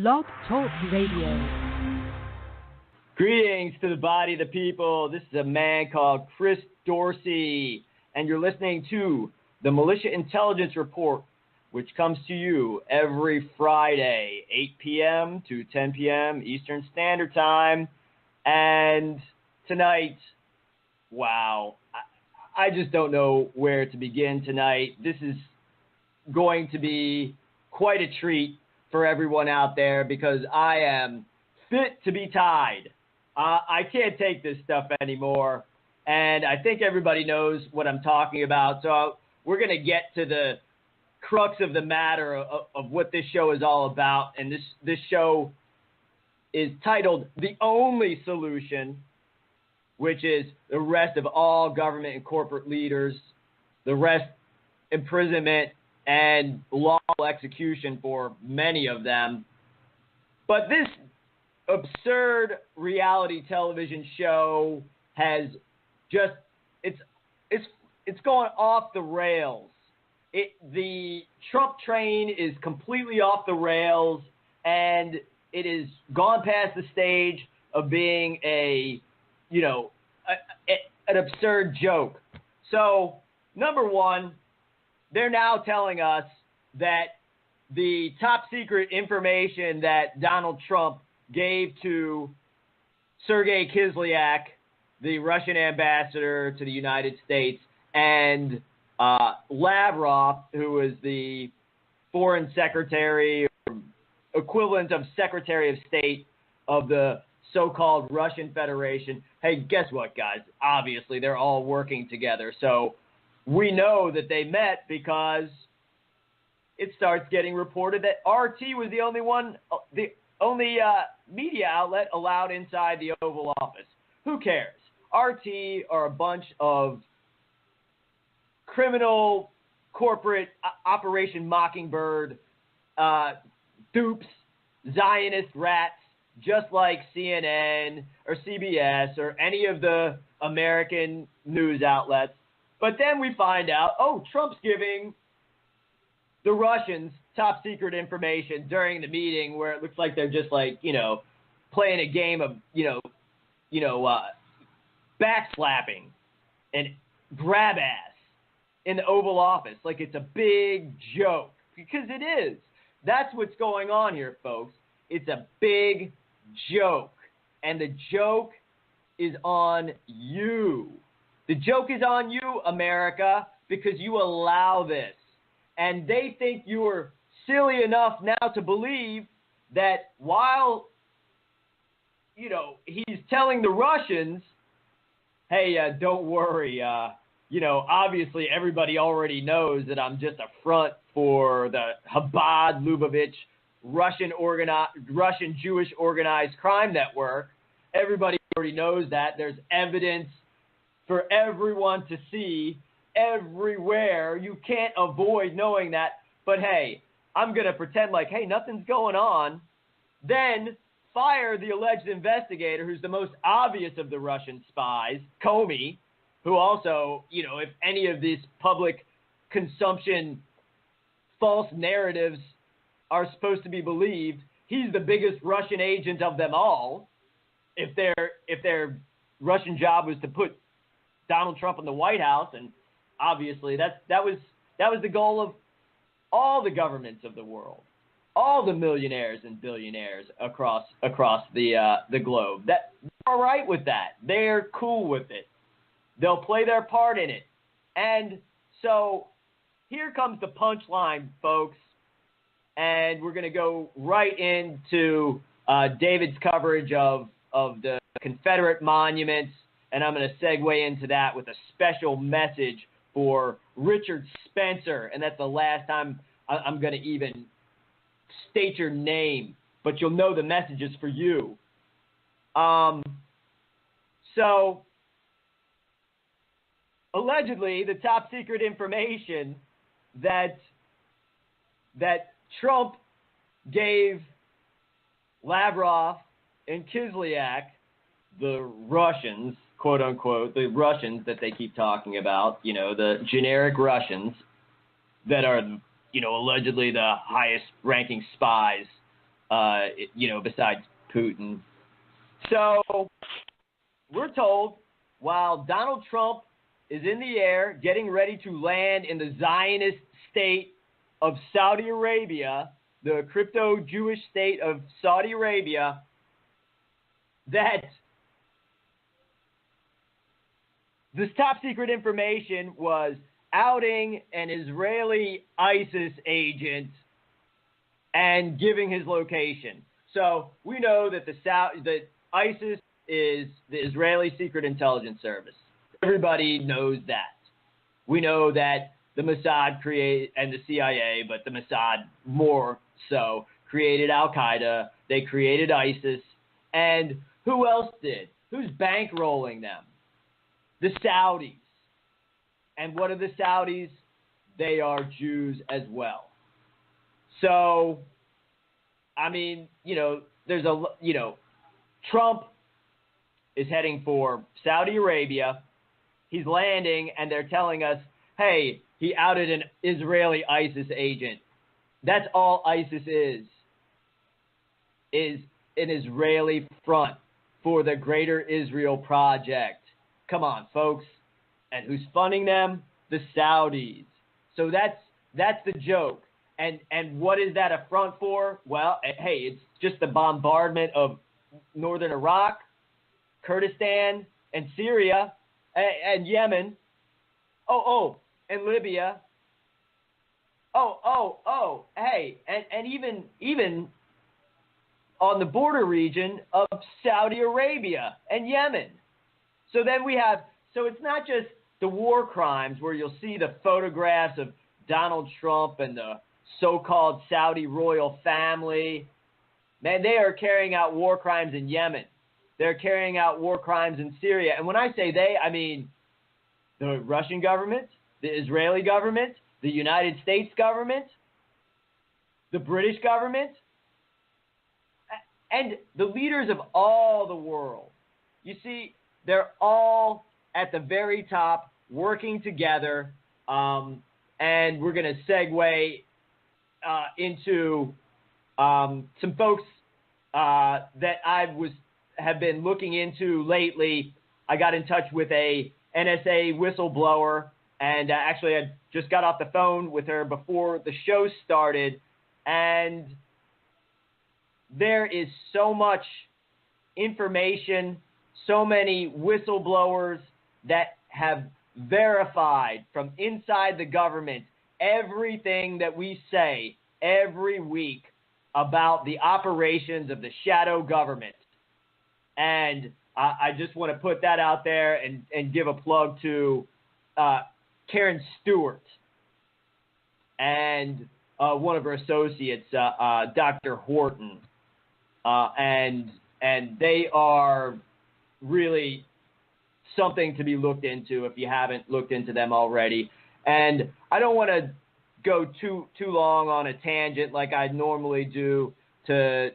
Blog Talk Radio. Greetings to the body of the people. This is a man called Chris Dorsey, and you're listening to the Militia Intelligence Report, which comes to you every Friday, 8 p.m. to 10 p.m. Eastern Standard Time. And tonight, wow, I just don't know where to begin tonight. This is going to be quite a treat for everyone out there because I am fit to be tied. I can't take this stuff anymore, and I think everybody knows what I'm talking about. So we're going to get to the crux of the matter of what this show is all about, and this show is titled The Only Solution, which is the arrest of all government and corporate leaders, the arrest, imprisonment, and lawful execution for many of them. But this absurd reality television show has just it's going off the rails. The Trump train is completely off the rails, and it has gone past the stage of being an absurd joke. So, number one, they're now telling us that the top secret information that Donald Trump gave to Sergei Kislyak, the Russian ambassador to the United States, and Lavrov, who is the foreign secretary, or equivalent of Secretary of State of the so-called Russian Federation. Hey, guess what, guys? Obviously, they're all working together. So we know that they met because it starts getting reported that RT was the only media outlet allowed inside the Oval Office. Who cares? RT are a bunch of criminal corporate Operation Mockingbird dupes, Zionist rats, just like CNN or CBS or any of the American news outlets. But then we find out, Trump's giving the Russians top secret information during the meeting where it looks like they're just playing a game of, backslapping and grab ass in the Oval Office. Like it's a big joke, because it is. That's what's going on here, folks. It's a big joke, and the joke is on you. The joke is on you, America, because you allow this. And they think you are silly enough now to believe that while, he's telling the Russians, hey, don't worry, obviously everybody already knows that I'm just a front for the Chabad Lubavitch Russian Jewish organized crime network. Everybody already knows that. There's evidence for everyone to see everywhere. You can't avoid knowing that. But hey, I'm going to pretend like, hey, nothing's going on. Then fire the alleged investigator, who's the most obvious of the Russian spies, Comey, who also, if any of these public consumption false narratives are supposed to be believed, he's the biggest Russian agent of them all. If their Russian job was to put Donald Trump in the White House, and obviously that was the goal of all the governments of the world, all the millionaires and billionaires across the globe. They're all right with that. They're cool with it. They'll play their part in it. And so here comes the punchline, folks, and we're going to go right into David's coverage of the Confederate monuments. And I'm going to segue into that with a special message for Richard Spencer. And that's the last time I'm going to even state your name, but you'll know the message is for you. So, allegedly, the top secret information that Trump gave Lavrov and Kislyak, the Russians, quote unquote, the Russians that they keep talking about, the generic Russians that are, allegedly the highest ranking spies besides Putin. So we're told while Donald Trump is in the air getting ready to land in the Zionist state of Saudi Arabia, the crypto-Jewish state of Saudi Arabia, that this top secret information was outing an Israeli ISIS agent and giving his location. So we know that that ISIS is the Israeli Secret Intelligence Service. Everybody knows that. We know that the Mossad and the CIA, but the Mossad more so, created Al-Qaeda. They created ISIS. And who else did? Who's bankrolling them? The Saudis. And what are the Saudis? They are Jews as well. So, I mean, Trump is heading for Saudi Arabia. He's landing, and they're telling us, hey, he outed an Israeli ISIS agent. That's all ISIS is an Israeli front for the Greater Israel Project. Come on, folks. And who's funding them? The Saudis. So that's the joke. And what is that a front for? Well, hey, it's just the bombardment of northern Iraq, Kurdistan, and Syria, and Yemen. And Libya. Hey, and even on the border region of Saudi Arabia and Yemen. So then so it's not just the war crimes where you'll see the photographs of Donald Trump and the so-called Saudi royal family. Man, they are carrying out war crimes in Yemen. They're carrying out war crimes in Syria. And when I say they, I mean the Russian government, the Israeli government, the United States government, the British government, and the leaders of all the world. You see, they're all at the very top working together, and we're going to segue into some folks that have been looking into lately. I got in touch with a NSA whistleblower, and actually I just got off the phone with her before the show started, and there is so much information, so many whistleblowers that have verified from inside the government everything that we say every week about the operations of the shadow government. And I just want to put that out there and give a plug to Karen Stewart and one of her associates, Dr. Horton. And they are really something to be looked into if you haven't looked into them already. And I don't want to go too long on a tangent like I normally do to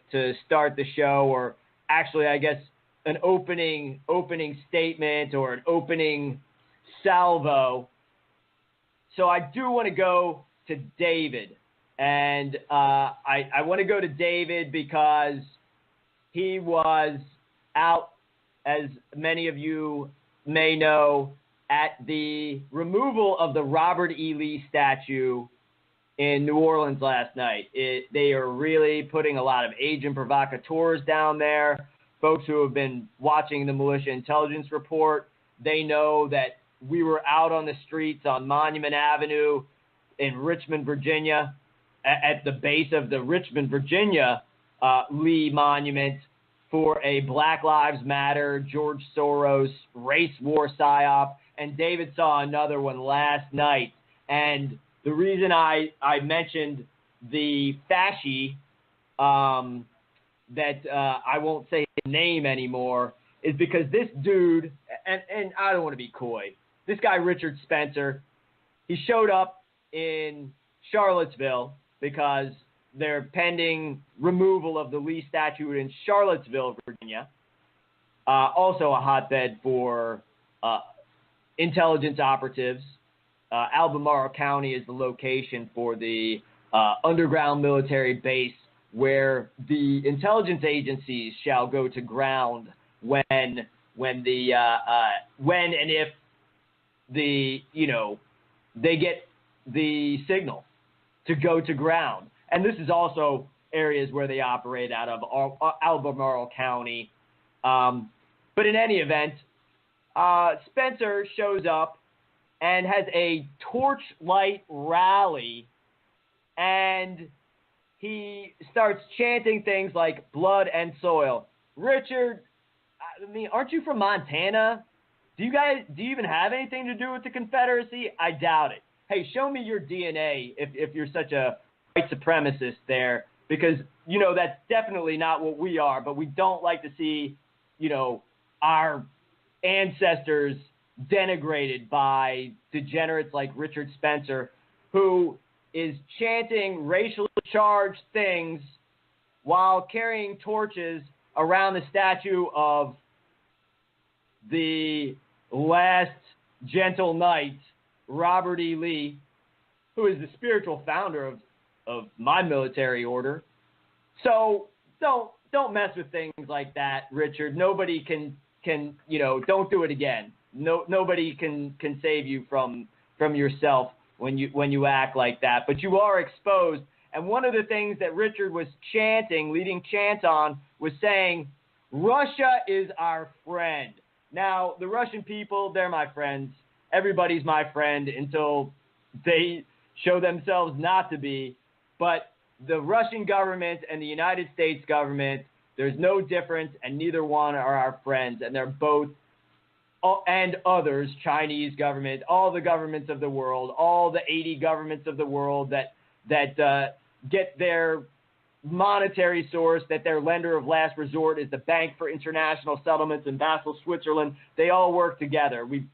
start the show, or actually, I guess, an opening statement or an opening salvo. So I do want to go to David. And I want to go to David because he was out, as many of you may know, at the removal of the Robert E. Lee statue in New Orleans last night. They are really putting a lot of agent provocateurs down there. Folks who have been watching the Militia Intelligence Report, they know that we were out on the streets on Monument Avenue in Richmond, Virginia, at the base of the Richmond, Virginia Lee Monument for a Black Lives Matter, George Soros race war psyop. And David saw another one last night. And the reason I mentioned the fasci, that I won't say his name anymore, is because this dude, and I don't want to be coy, this guy Richard Spencer, he showed up in Charlottesville because they're pending removal of the Lee statue in Charlottesville, Virginia. Also a hotbed for intelligence operatives. Albemarle County is the location for the underground military base where the intelligence agencies shall go to ground when and if they get the signal to go to ground. And this is also areas where they operate out of Albemarle County. But in any event, Spencer shows up and has a torchlight rally, and he starts chanting things like blood and soil. Richard, I mean, aren't you from Montana? Do you even have anything to do with the Confederacy? I doubt it. Hey, show me your DNA if you're such a white supremacist there, because, that's definitely not what we are, but we don't like to see, our ancestors denigrated by degenerates like Richard Spencer, who is chanting racially charged things while carrying torches around the statue of the last gentle knight, Robert E. Lee, who is the spiritual founder of my military order. So don't mess with things like that, Richard. Nobody can don't do it again. Nobody can save you from yourself when you act like that. But you are exposed. And one of the things that Richard was chanting, leading chants on, was saying, Russia is our friend. Now, the Russian people, they're my friends. Everybody's my friend until they show themselves not to be. But the Russian government and the United States government, there's no difference, and neither one are our friends. And they're both, and others, Chinese government, all the governments of the world, all the 80 governments of the world that get their monetary source, that their lender of last resort is the Bank for International Settlements in Basel, Switzerland. They all work together. We've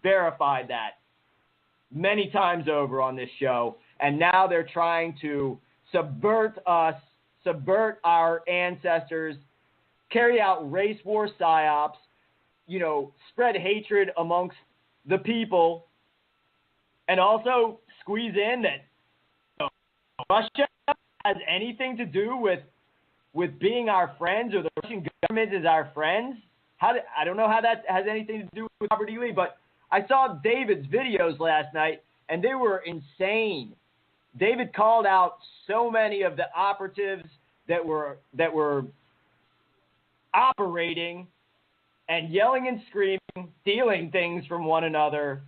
verified that many times over on this show. And now they're trying to subvert us, subvert our ancestors, carry out race war psyops, spread hatred amongst the people, and also squeeze in that Russia has anything to do with being our friends, or the Russian government is our friends. I don't know how that has anything to do with Robert E. Lee, but I saw David's videos last night, and they were insane. David called out so many of the operatives that were operating and yelling and screaming, stealing things from one another.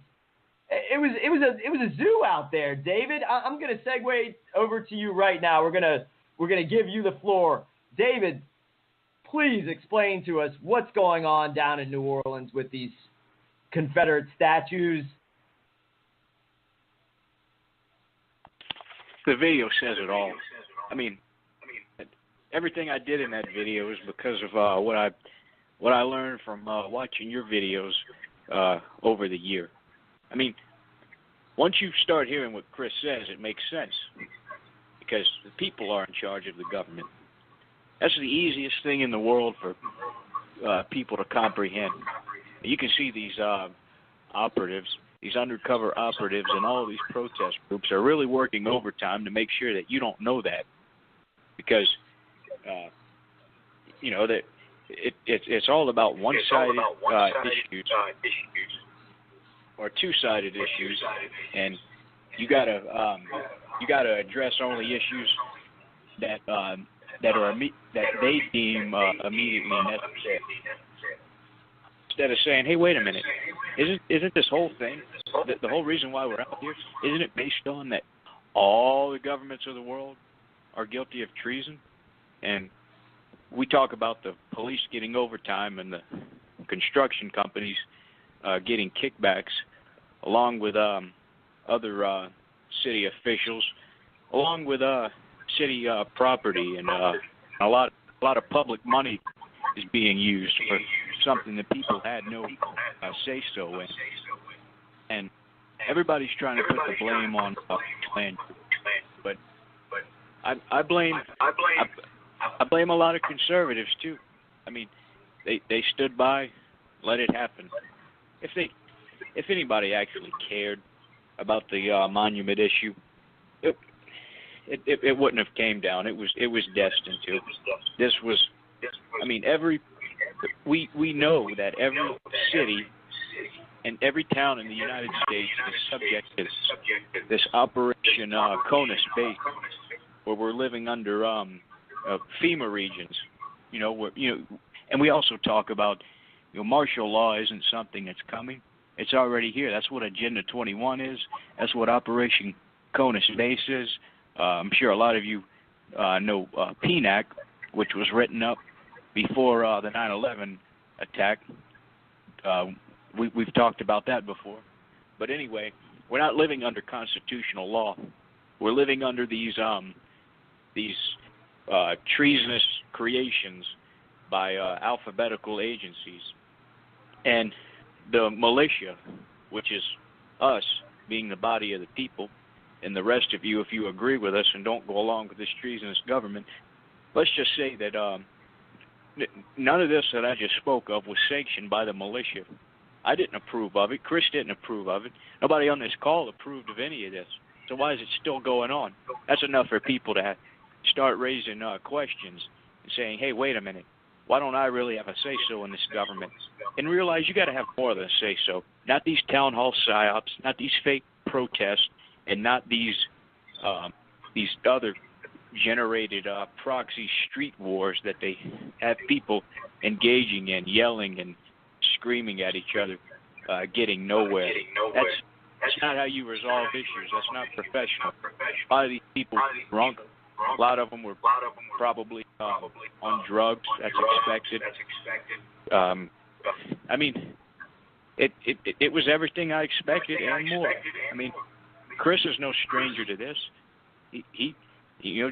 It was a zoo out there, David. I'm going to segue over to you right now. We're gonna give you the floor, David. Please explain to us what's going on down in New Orleans with these Confederate statues. The video says it all. I mean, everything I did in that video is because of what I learned from watching your videos over the year. I mean, once you start hearing what Chris says, it makes sense, because the people are in charge of the government. That's the easiest thing in the world for people to comprehend. You can see these operatives, these undercover operatives, and all of these protest groups are really working overtime to make sure that you don't know that, because that it's all about one-sided issues. Or two-sided issues, and you gotta address only issues that they deem immediately necessary. Instead of saying, "Hey, wait a minute, isn't this whole thing, the whole reason why we're out here, isn't it based on that all the governments of the world are guilty of treason?" And we talk about the police getting overtime and the construction companies getting kickbacks, along with other city officials, along with city property, and a lot of public money is being used for something that people had no say-so in. And everybody's trying to put the blame on land, but I blame a lot of conservatives too. I mean, they stood by, let it happen. If anybody actually cared about the monument issue, it wouldn't have came down. It was destined to. This was, I mean, we know that every city and every town in the United States is subject to this Operation CONUS base, where we're living under FEMA regions. And we also talk about, martial law isn't something that's coming. It's already here. That's what Agenda 21 is. That's what Operation CONUS base is. I'm sure a lot of you know PNAC, which was written up before the 9/11 attack. We've talked about that before. But anyway, we're not living under constitutional law. We're living under these treasonous creations by alphabetical agencies. And the militia, which is us being the body of the people, and the rest of you, if you agree with us and don't go along with this treasonous government, let's just say that none of this that I just spoke of was sanctioned by the militia. I didn't approve of it. Chris didn't approve of it. Nobody on this call approved of any of this. So why is it still going on? That's enough for people to start raising questions and saying, hey, wait a minute. Why don't I really have a say-so in this government? And realize you got to have more than a say-so. Not these town hall psyops, not these fake protests, and not these other generated proxy street wars that they have people engaging in, yelling and screaming at each other, getting nowhere. That's not how you resolve issues. That's not professional. A lot of these people were drunk. A lot of them were probably on drugs. That's expected. I mean, it was everything I expected and more. I mean, Chris is no stranger to this. He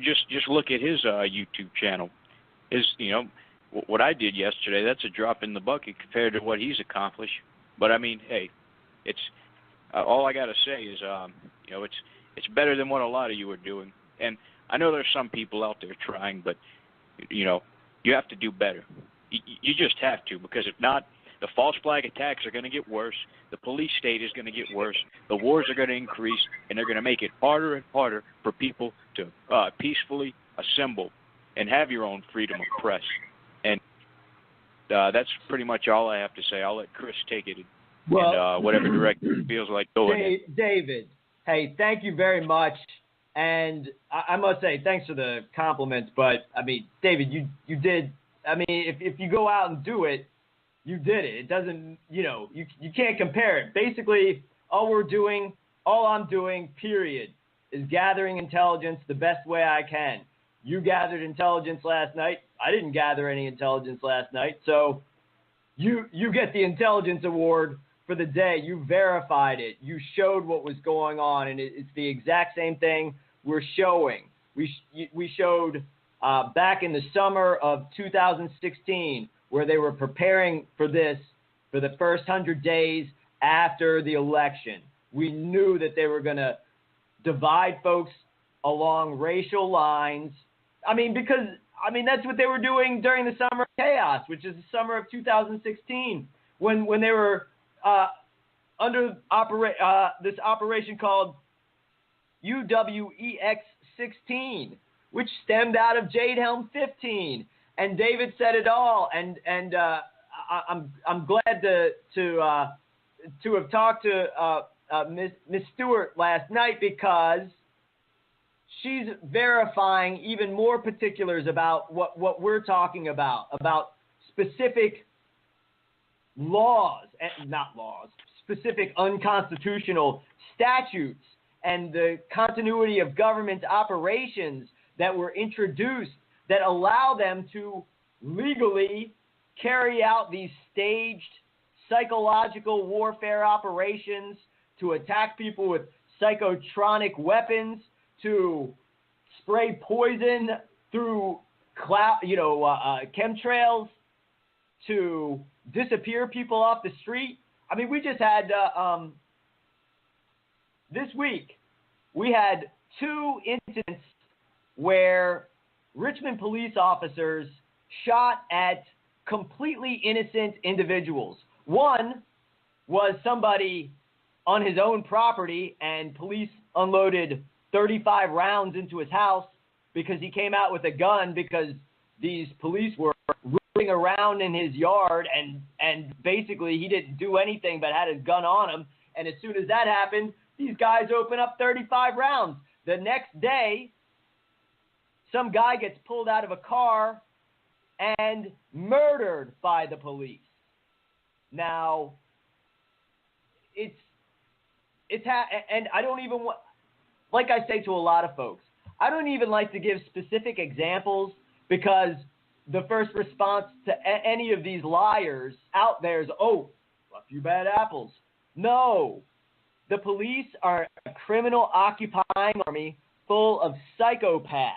just look at his YouTube channel. What I did yesterday, that's a drop in the bucket compared to what he's accomplished. But I mean, hey, it's all I got to say is, it's better than what a lot of you are doing. And I know there's some people out there trying, but you have to do better. You just have to, because if not, the false flag attacks are going to get worse. The police state is going to get worse. The wars are going to increase, and they're going to make it harder and harder for people to peacefully assemble and have your own freedom of press. And that's pretty much all I have to say. I'll let Chris take it in whatever direction he feels like going. David, hey, thank you very much. And I must say, thanks for the compliments. But, I mean, David, you did. I mean, if you go out and do it, you did it. It doesn't, you can't compare it. Basically, all I'm doing, period, is gathering intelligence the best way I can. You gathered intelligence last night. I didn't gather any intelligence last night. So you get the intelligence award for the day. You verified it. You showed what was going on, and it's the exact same thing we're showing. We showed back in the summer of 2016, where they were preparing for this for the first 100 days after the election. We knew that they were going to divide folks along racial lines. That's what they were doing during the summer of chaos, which is the summer of 2016, when they were under this operation called UWEX 16, which stemmed out of Jade Helm 15. And David said it all. And I'm glad to have talked to Miss Stewart last night, because she's verifying even more particulars about what we're talking about specific laws, specific unconstitutional statutes and the continuity of government operations that were introduced that allow them to legally carry out these staged psychological warfare operations, to attack people with psychotronic weapons, to spray poison through chemtrails, to disappear people off the street. I mean, we just had this week, we had 2 incidents where Richmond police officers shot at completely innocent individuals. One was somebody on his own property, and police unloaded 35 rounds into his house because he came out with a gun because these police were running around in his yard and basically he didn't do anything but had his gun on him. And as soon as that happened, these guys open up 35 rounds. The next day, some guy gets pulled out of a car and murdered by the police. Now, and I don't even want, like I say to a lot of folks, I don't even like to give specific examples because the first response to any of these liars out there is, oh, a few bad apples. No. The police are a criminal occupying army full of psychopaths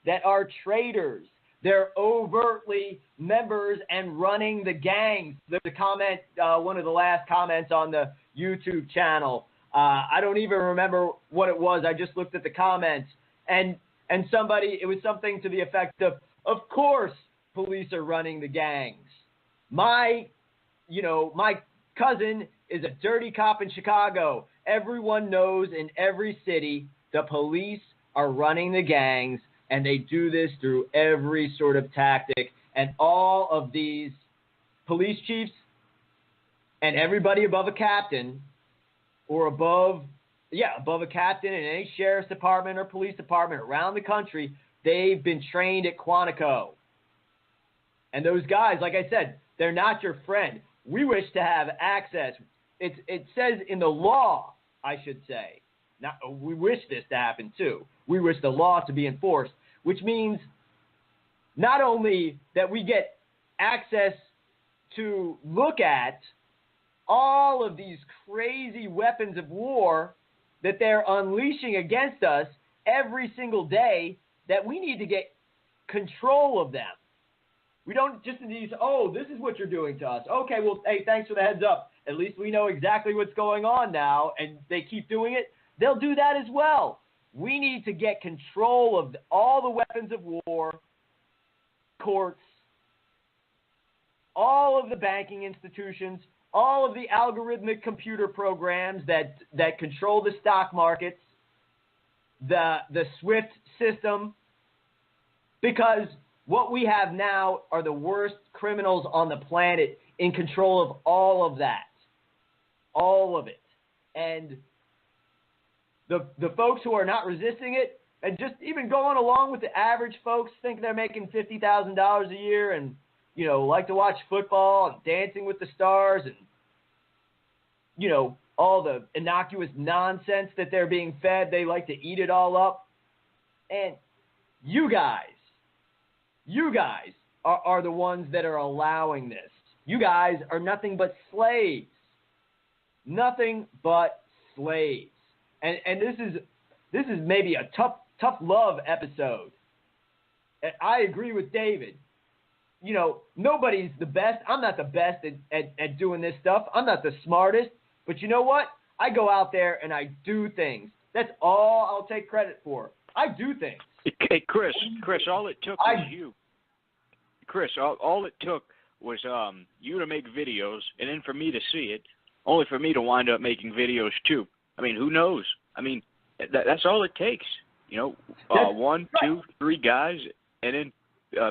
that are traitors. They're overtly members and running the gangs. There's a comment, one of the last comments on the YouTube channel. I don't even remember what it was. I just looked at the comments. And somebody, it was something to the effect of course police are running the gangs. My cousin is a dirty cop in Chicago. Everyone knows in every city the police are running the gangs, and they do this through every sort of tactic. And all of these police chiefs and everybody above a captain or above a captain in any sheriff's department or police department around the country, they've been trained at Quantico. And those guys, like I said, they're not your friend. We wish to have access. It says in the law, I should say. We wish this to happen too. We wish the law to be enforced, which means not only that we get access to look at all of these crazy weapons of war that they're unleashing against us every single day, that we need to get control of them. We don't just need to, oh, this is what you're doing to us. Okay, well, hey, thanks for the heads up. At least we know exactly what's going on now, and they keep doing it. They'll do that as well. We need to get control of all the weapons of war, courts, all of the banking institutions, all of the algorithmic computer programs that control the stock markets, the SWIFT system, because what we have now are the worst criminals on the planet in control of all of that. All of it. And the folks who are not resisting it and just even going along with the average folks, think they're making $50,000 a year and, like to watch football and Dancing with the Stars and, all the innocuous nonsense that they're being fed. They like to eat it all up. And you guys are the ones that are allowing this. You guys are nothing but slaves. Nothing but slaves. And this is maybe a tough love episode. I agree with David. Nobody's the best. I'm not the best at doing this stuff. I'm not the smartest. But you know what? I go out there and I do things. That's all I'll take credit for. I do things. Hey, Chris, all it took was you. Chris, all it took was you to make videos, and then for me to see it, only for me to wind up making videos too. I mean, who knows? I mean, that's all it takes. 1, 2, 3 guys, and then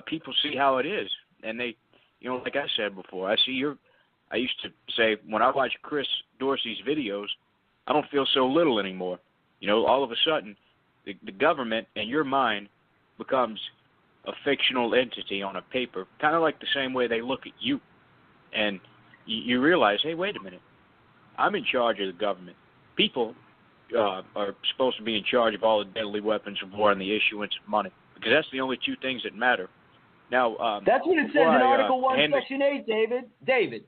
people see how it is. And they, like I said before, I used to say when I watch Chris Dorsey's videos, I don't feel so little anymore. All of a sudden, the government in your mind becomes a fictional entity on a paper, kind of like the same way they look at you. And you realize, hey, wait a minute. I'm in charge of the government. People are supposed to be in charge of all the deadly weapons of war and the issuance of money, because that's the only two things that matter. Now, that's what it says in Article 1, Section 8, David.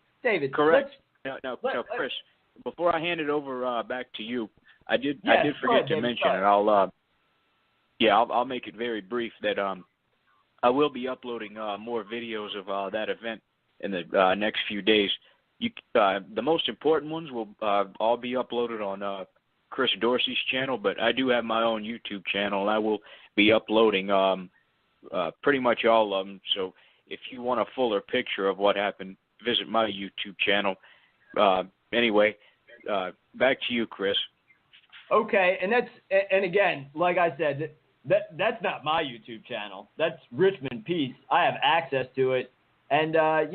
Correct. No, Chris, before I hand it over back to you, I did forget to mention, and I'll make it very brief, that I will be uploading more videos of that event in the next few days. The most important ones will all be uploaded on Chris Dorsey's channel, but I do have my own YouTube channel, and I will be uploading pretty much all of them. So if you want a fuller picture of what happened, visit my YouTube channel. Anyway, back to you, Chris. Okay, and again, like I said, that's not my YouTube channel. That's Richmond Peace. I have access to it, and a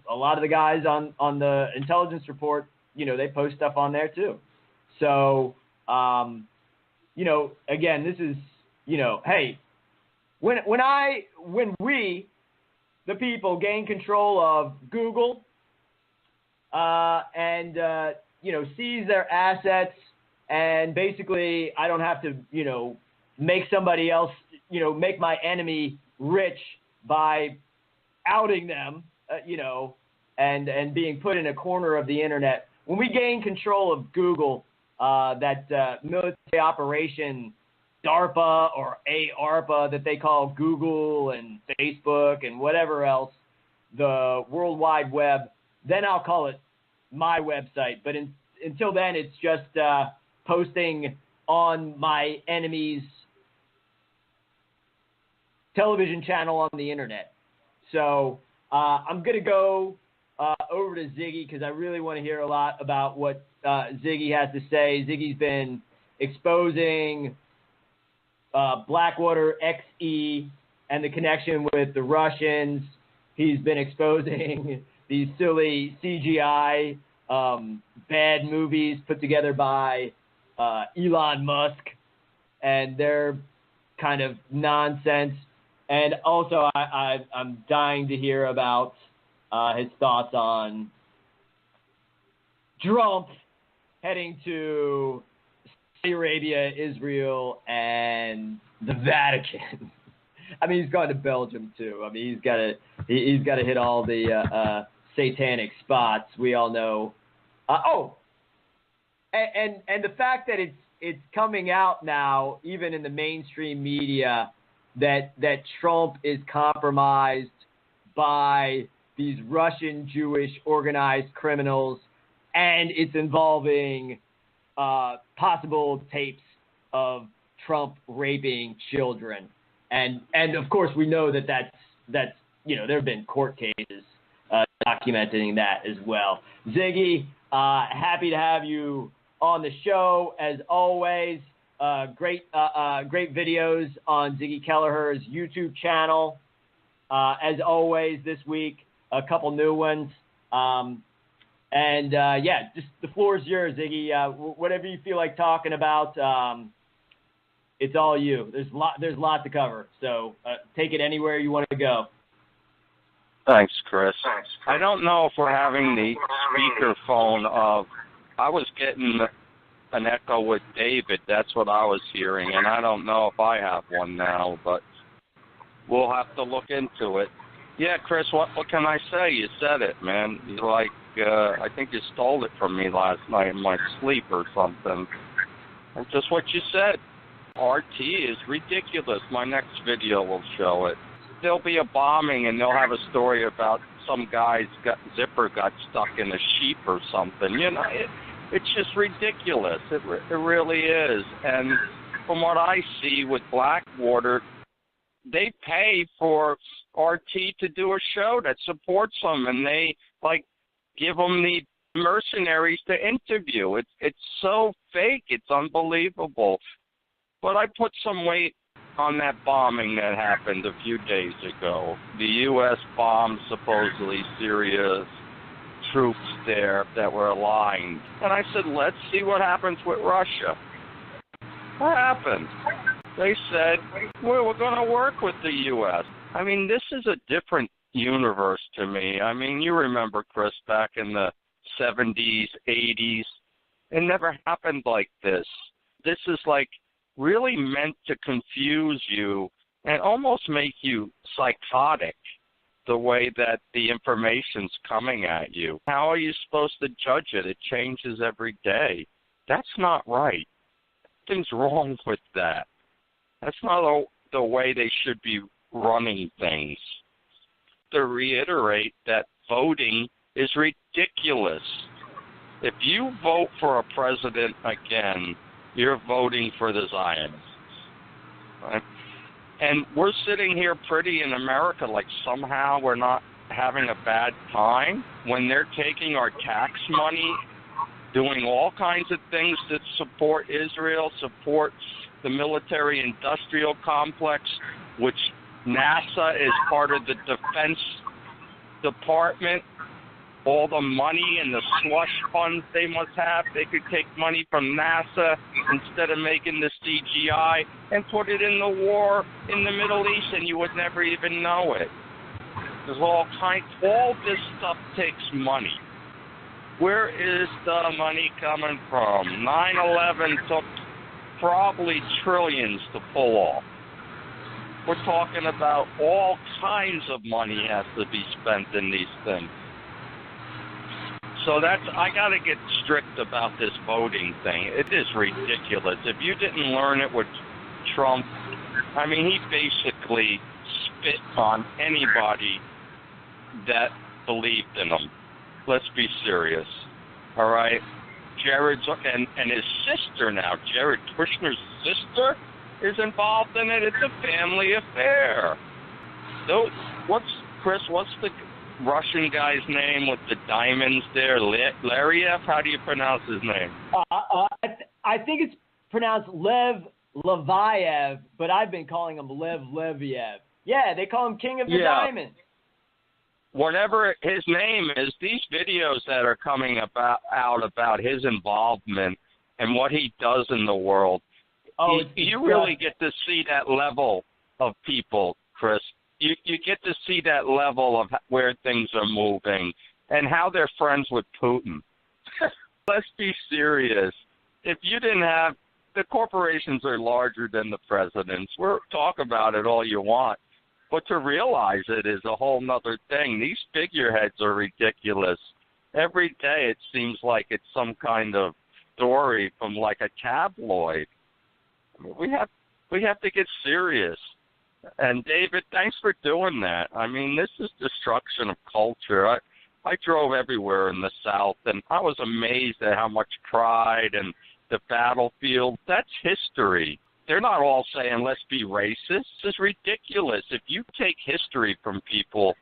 lot of the guys on the intelligence report, they post stuff on there too. So, again, this is, hey, when we, the people, gain control of Google, and seize their assets. And basically, I don't have to, make somebody else, make my enemy rich by outing them, and being put in a corner of the internet. When we gain control of Google, that military operation, DARPA or ARPA that they call Google and Facebook and whatever else, the World Wide Web, then I'll call it my website. But until then, it's just posting on my enemy's television channel on the internet. So I'm going to go over to Ziggy because I really want to hear a lot about what Ziggy has to say. Ziggy's been exposing Blackwater XE and the connection with the Russians. He's been exposing these silly CGI bad movies put together by Elon Musk, and they're kind of nonsense. And also, I'm dying to hear about his thoughts on Trump heading to Saudi Arabia, Israel, and the Vatican. I mean, he's gone to Belgium too. I mean, he's got to hit all the satanic spots. We all know. And the fact that it's coming out now, even in the mainstream media, that Trump is compromised by these Russian Jewish organized criminals, and it's involving possible tapes of Trump raping children, and of course we know that's there have been court cases documenting that as well. Ziggy, happy to have you on the show as always. Great videos on Ziggy Kelleher's YouTube channel. As always this week, a couple new ones. Just the floor is yours, Ziggy. Whatever you feel like talking about, it's all you. There's a lot to cover, so take it anywhere you want to go. Thanks, Chris. I don't know if we're having the speakerphone of. I was getting an echo with David. That's what I was hearing, and I don't know if I have one now, but we'll have to look into it. Yeah, Chris, what can I say? You said it, man. I think you stole it from me last night in my sleep or something. And just what you said. RT is ridiculous. My next video will show it. There'll be a bombing, and they'll have a story about some guy's zipper got stuck in a sheep or something. It's just ridiculous. It really is. And from what I see with Blackwater, they pay for RT to do a show that supports them, and they give them the mercenaries to interview. It's so fake. It's unbelievable. But I put some weight on that bombing that happened a few days ago. The U.S. bombed supposedly Syria's troops there that were aligned. And I said, let's see what happens with Russia. What happened? They said, well, we're going to work with the U.S. I mean, this is a different universe to me. I mean, you remember, Chris, back in the 70s, 80s. It never happened like this. This is really meant to confuse you and almost make you psychotic, the way that the information's coming at you. How are you supposed to judge it? It changes every day. That's not right. Something's wrong with that. That's not the way they should be running things. To reiterate that voting is ridiculous. If you vote for a president again, you're voting for the Zionists. Right? And we're sitting here pretty in America like somehow we're not having a bad time when they're taking our tax money doing all kinds of things that support Israel, support the military-industrial complex, which NASA is part of the Defense Department. All the money and the slush funds they must have, they could take money from NASA instead of making the CGI and put it in the war in the Middle East, and you would never even know it. There's all this stuff takes money. Where is the money coming from? 9/11 took probably trillions to pull off. We're talking about all kinds of money has to be spent in these things. So I got to get strict about this voting thing. It is ridiculous. If you didn't learn it with Trump, I mean, he basically spit on anybody that believed in him. Let's be serious. All right? Jared's and his sister now, Jared Kushner's sister, is involved in it. It's a family affair. So, what's the Russian guy's name with the diamonds there? Lariev? How do you pronounce his name? I think it's pronounced Lev Leviev, but I've been calling him Lev Leviev. Yeah, they call him King of the Diamonds. Whatever his name is, these videos that are coming out about his involvement and what he does in the world, you really get to see that level of people, Chris. You get to see that level of where things are moving and how they're friends with Putin. Let's be serious. If you didn't have the corporations are larger than the presidents. We'll talk about it all you want. But to realize it is a whole nother thing. These figureheads are ridiculous. Every day it seems like it's some kind of story from like a tabloid. I mean, we have to get serious. And David, thanks for doing that. I mean, this is destruction of culture. I drove everywhere in the South, and I was amazed at how much pride and the battlefield. That's history. They're not all saying, let's be racist. This is ridiculous. If you take history from people,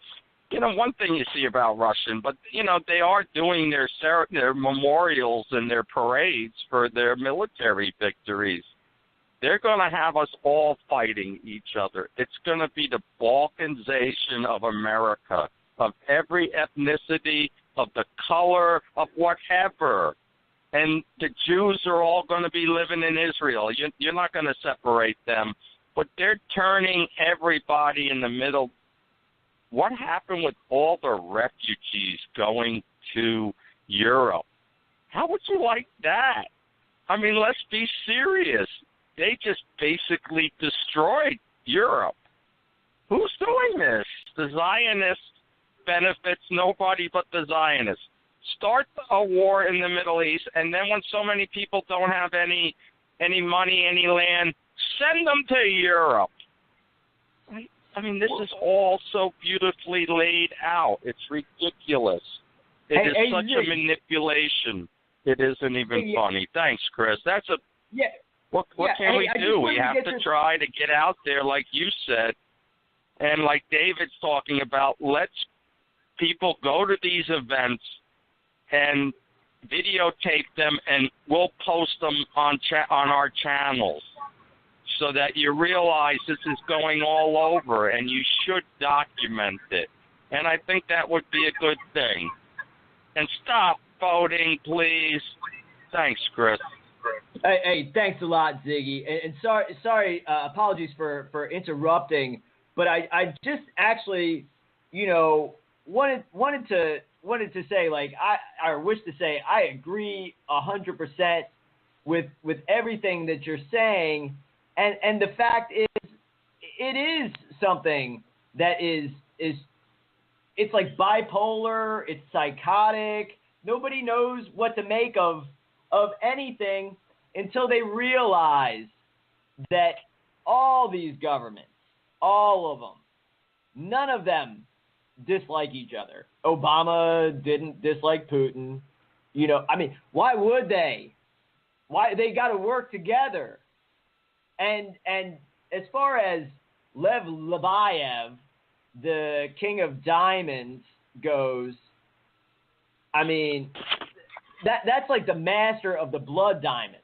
you know, one thing you see about Russian, but, you know, they are doing their memorials and their parades for their military victories. They're going to have us all fighting each other. It's going to be the balkanization of America, of every ethnicity, of the color, of whatever. And the Jews are all going to be living in Israel. You're not going to separate them. But they're turning everybody in the middle. What happened with all the refugees going to Europe? How would you like that? I mean, let's be serious. They just basically destroyed Europe. Who's doing this? The Zionists benefits nobody but the Zionists. Start a war in the Middle East, and then when so many people don't have any money, any land, send them to Europe. I mean, this is all so beautifully laid out. It's ridiculous. It is such a manipulation. It isn't even funny. Thanks, Chris. That's a... Yeah. What can we do? We have to try to get out there, like you said, and like David's talking about, let's people go to these events and videotape them, and we'll post them on our channels so that you realize this is going all over, and you should document it. And I think that would be a good thing. And stop voting, please. Thanks, Chris. Hey, thanks a lot, Ziggy. And sorry, apologies for interrupting, but I just actually, you know, wanted to say, like, I wish to say I agree 100% with everything that you're saying, and the fact is, it is something that is it's like bipolar, it's psychotic. Nobody knows what to make of anything until they realize that all these governments, all of them, none of them dislike each other. Obama didn't dislike Putin. You know, I mean, why would they? Why they got to work together? And as far as Lev Leviev, the King of Diamonds, goes, I mean, that's like the master of the blood diamond.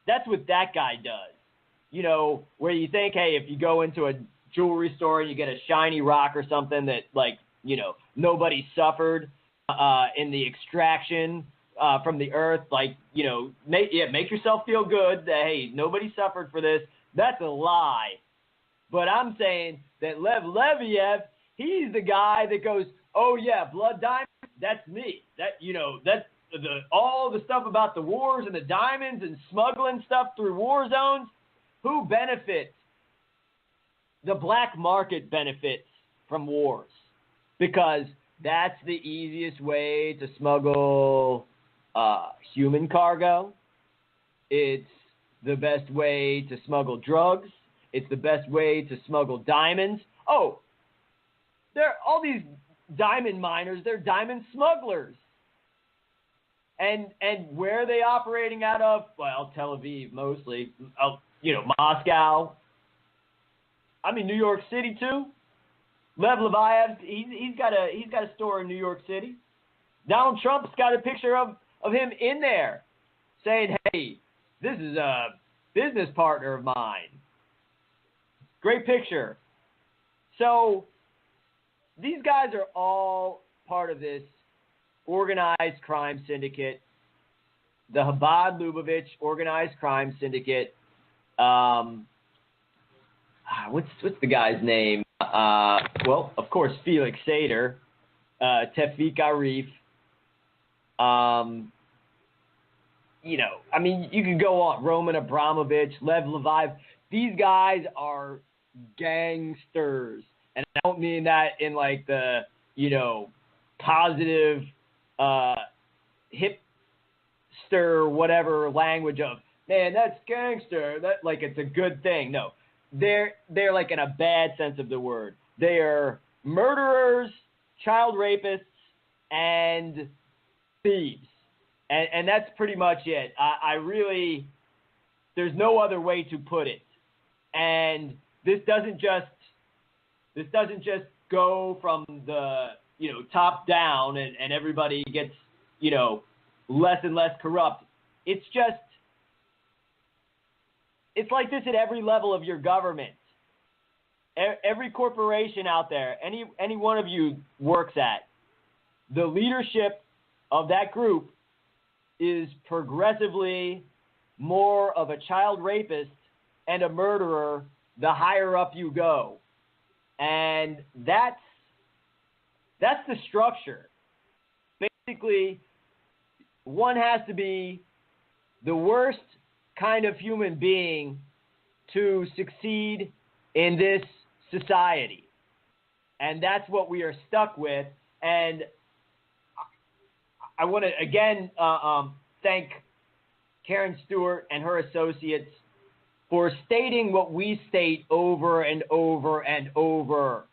That's what that guy does. You know, where you think, hey, if you go into a jewelry store and you get a shiny rock or something that, like, you know, nobody suffered in the extraction from the earth, like, you know, make yourself feel good that, hey, nobody suffered for this. That's a lie. But I'm saying that Lev Leviev, he's the guy that goes, oh yeah, blood diamond, that's me. That, you know, that's all the stuff about the wars and the diamonds and smuggling stuff through war zones. Who benefits? The black market benefits from wars because that's the easiest way to smuggle human cargo. It's the best way to smuggle drugs. It's the best way to smuggle diamonds. Oh, all these diamond miners, they're diamond smugglers. And where are they operating out of? Well, Tel Aviv mostly. You know, Moscow. I mean, New York City too. Lev Leviev, he's got a store in New York City. Donald Trump's got a picture of him in there, saying, "Hey, this is a business partner of mine." Great picture. So these guys are all part of this organized crime syndicate, the Chabad Lubavitch organized crime syndicate. What's the guy's name? Well, of course, Felix Sater, Tevfik Arif. You know, I mean, you could go on. Roman Abramovich, Lev Leviev. These guys are gangsters, and I don't mean that in like the, you know, positive hipster whatever language of, man, that's gangster. That, like, it's a good thing. No, they're like in a bad sense of the word. They are murderers, child rapists, and thieves. And that's pretty much it. I really, there's no other way to put it. And this doesn't just go from the, you know, top down and everybody gets, you know, less and less corrupt. It's like this at every level of your government. Every corporation out there, any one of you works at, the leadership of that group is progressively more of a child rapist and a murderer the higher up you go. And that's the structure. Basically, one has to be the worst kind of human being to succeed in this society. And that's what we are stuck with. And I want to, again, thank Karen Stewart and her associates for stating what we state over and over and over.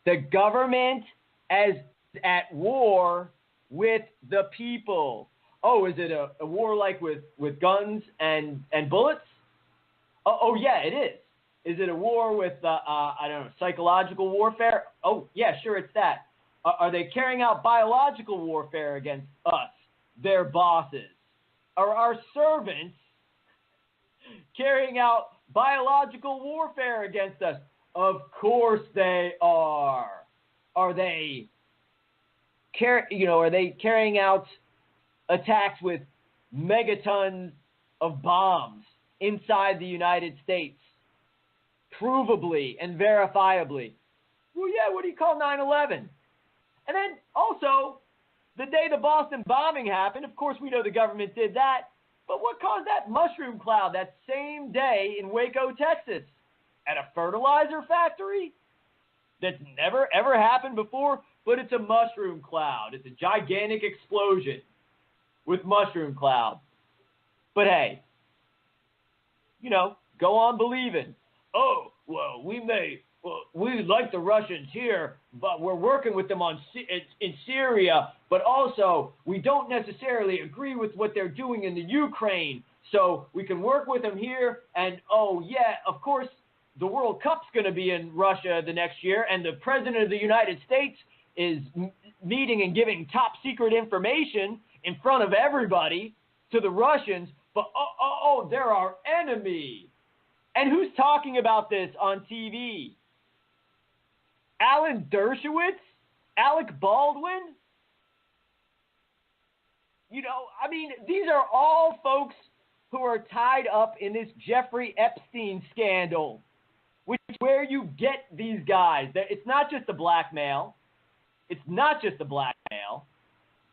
The government is at war with the people. Oh, is it a war like with guns and bullets? Oh, yeah, it is. Is it a war with, I don't know, psychological warfare? Oh, yeah, sure, it's that. Are they carrying out biological warfare against us, their bosses? Are our servants carrying out biological warfare against us? Of course they are. Are they carrying out attacks with megatons of bombs inside the United States? Provably and verifiably. Well, yeah, what do you call 9/11? And then also, the day the Boston bombing happened, of course we know the government did that, but what caused that mushroom cloud that same day in Waco, Texas? At a fertilizer factory? That's never, ever happened before, but it's a mushroom cloud. It's a gigantic explosion with mushroom cloud. But hey, you know, go on believing. Oh, well, we like the Russians here, but we're working with them in Syria, but also we don't necessarily agree with what they're doing in the Ukraine, so we can work with them here, and oh yeah, of course, the World Cup's going to be in Russia the next year, and the President of the United States is meeting and giving top secret information in front of everybody to the Russians, but they're our enemy. And who's talking about this on TV? Alan Dershowitz? Alec Baldwin? You know, I mean, these are all folks who are tied up in this Jeffrey Epstein scandal, which is where you get these guys. It's not just the blackmail. It's not just the blackmail.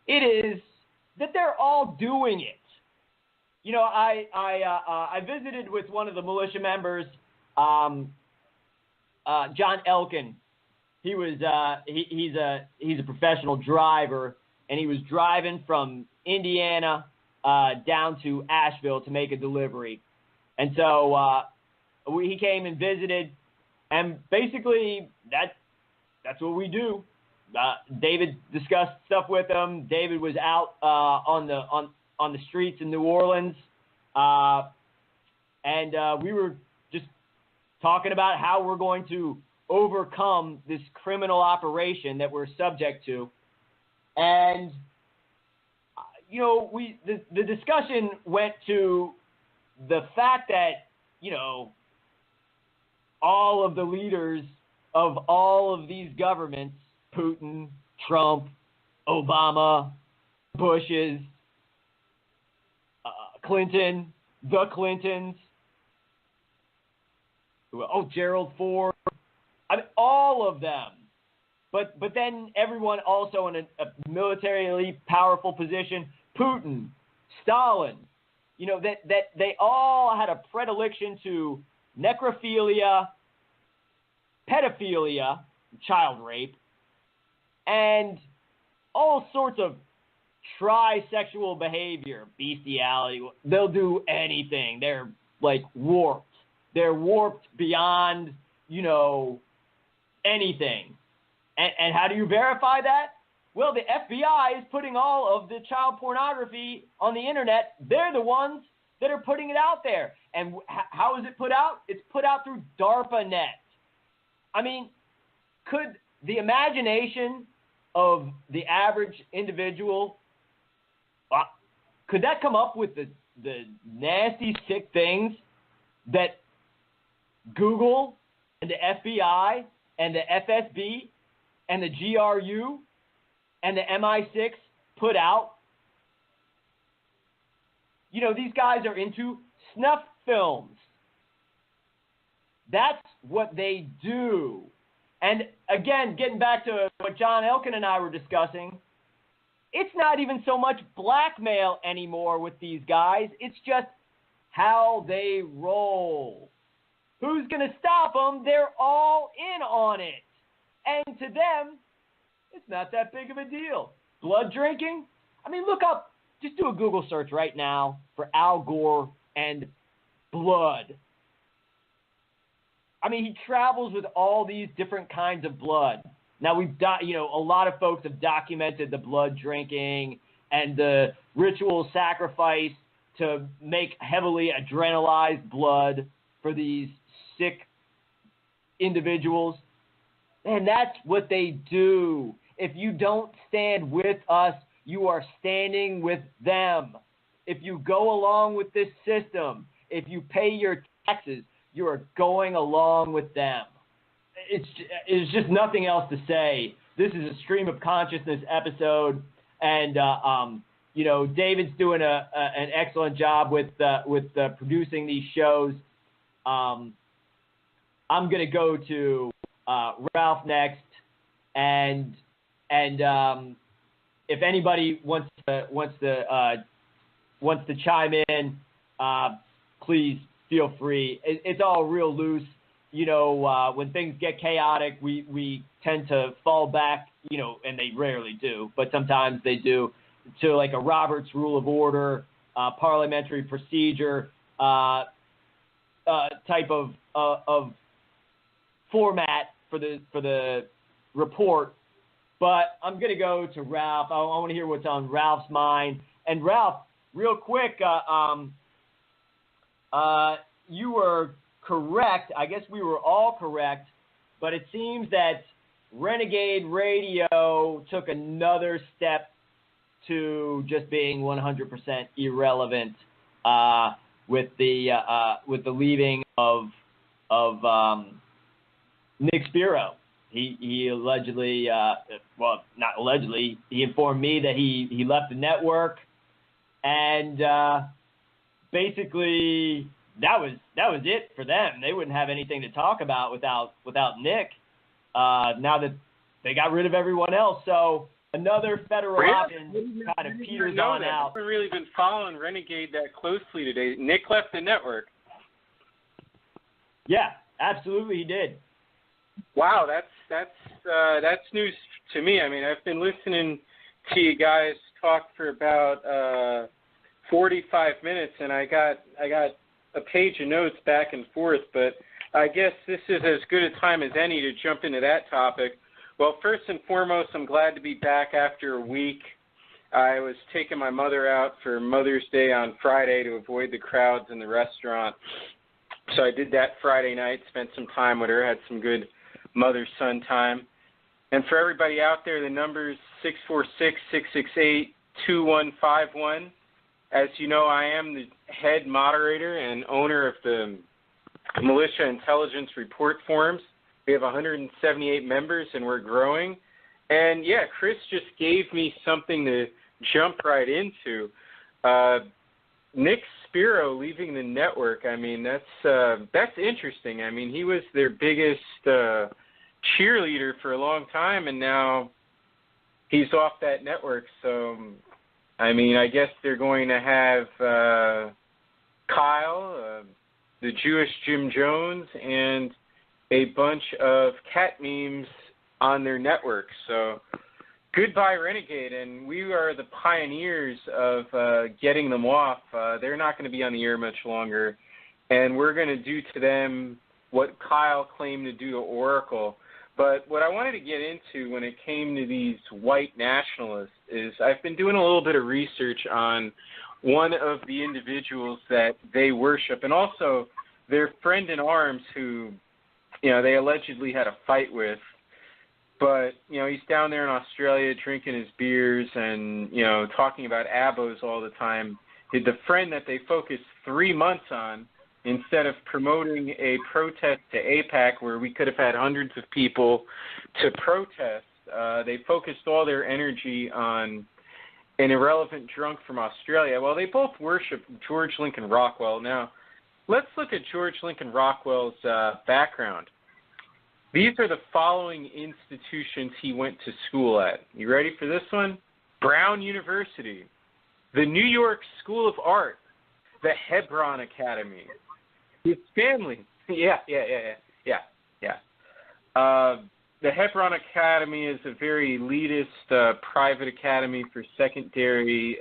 It is that they're all doing it. You know, I visited with one of the militia members, John Elkin. He was he's a professional driver, and he was driving from Indiana down to Asheville to make a delivery, and so he came and visited, and basically that's what we do. David discussed stuff with him. David was out on the streets in New Orleans, and we were just talking about how we're going to overcome this criminal operation that we're subject to. And, you know, the discussion went to the fact that, you know, all of the leaders of all of these governments, Putin, Trump, Obama, Bushes, Clinton, the Clintons, Gerald Ford, I mean, all of them. But then everyone also in a militarily powerful position, Putin, Stalin, you know, that they all had a predilection to necrophilia, pedophilia, child rape, and all sorts of trisexual behavior, bestiality. They'll do anything. They're like warped. They're warped beyond, you know, anything. And how do you verify that? Well, the FBI is putting all of the child pornography on the internet. They're the ones that are putting it out there. And how is it put out? It's put out through DARPANet. I mean, could the imagination of the average individual, could that come up with the nasty, sick things that Google and the FBI and the FSB and the GRU and the MI6 put out? You know, these guys are into snuff films. That's what they do. And again, getting back to what John Elkin and I were discussing, it's not even so much blackmail anymore with these guys. It's just how they roll. Who's going to stop them? They're all in on it. And to them, it's not that big of a deal. Blood drinking? I mean, look up, just do a Google search right now for Al Gore and blood. I mean, he travels with all these different kinds of blood. Now, a lot of folks have documented the blood drinking and the ritual sacrifice to make heavily adrenalized blood for these sick individuals. And that's what they do. If you don't stand with us, you are standing with them. If you go along with this system, if you pay your taxes, you are going along with them. It's just nothing else to say. This is a stream of consciousness episode, and you know, David's doing an excellent job with producing these shows. I'm gonna go to Ralph next, and if anybody wants to chime in, please feel free. It's all real loose. You know, when things get chaotic, we tend to fall back, you know, and they rarely do, but sometimes they do, to like a Robert's Rule of Order, parliamentary procedure type of format for the report. But I'm going to go to Ralph. I want to hear what's on Ralph's mind. And Ralph, real quick, you were correct. I guess we were all correct, but it seems that Renegade Radio took another step to just being 100% irrelevant with the leaving of Nick Spiro. He allegedly, well, not allegedly, he informed me that he left the network, and basically that was it for them. They wouldn't have anything to talk about without Nick. Now that they got rid of everyone else, so another federal option kind of peters on out. I haven't really been following Renegade that closely today. Nick left the network. Yeah, absolutely, he did. Wow, that's news to me. I mean, I've been listening to you guys talk for about 45 minutes, and I got a page of notes back and forth, but I guess this is as good a time as any to jump into that topic. Well, first and foremost, I'm glad to be back after a week. I was taking my mother out for Mother's Day on Friday to avoid the crowds in the restaurant. So I did that Friday night, spent some time with her, had some good mother-son time. And for everybody out there, the number is 646-668-2151. As you know, I am the head moderator and owner of the Militia Intelligence Report Forums. We have 178 members, and we're growing. And, yeah, Chris just gave me something to jump right into. Nick Spiro leaving the network, I mean, that's interesting. I mean, he was their biggest cheerleader for a long time, and now he's off that network. So, I mean, I guess they're going to have Kyle, the Jewish Jim Jones, and a bunch of cat memes on their network. So goodbye, Renegade, and we are the pioneers of getting them off. They're not going to be on the air much longer, and we're going to do to them what Kyle claimed to do to Oracle. But what I wanted to get into when it came to these white nationalists is I've been doing a little bit of research on one of the individuals that they worship, and also their friend in arms who, you know, they allegedly had a fight with. But, you know, he's down there in Australia drinking his beers and, you know, talking about abos all the time. The friend that they focused 3 months on, instead of promoting a protest to AIPAC where we could have had hundreds of people to protest, they focused all their energy on an irrelevant drunk from Australia. Well, they both worship George Lincoln Rockwell. Now, let's look at George Lincoln Rockwell's background. These are the following institutions he went to school at. You ready for this one? Brown University, the New York School of Art, the Hebron Academy. His family, the Hebron Academy is a very elitist private academy for secondary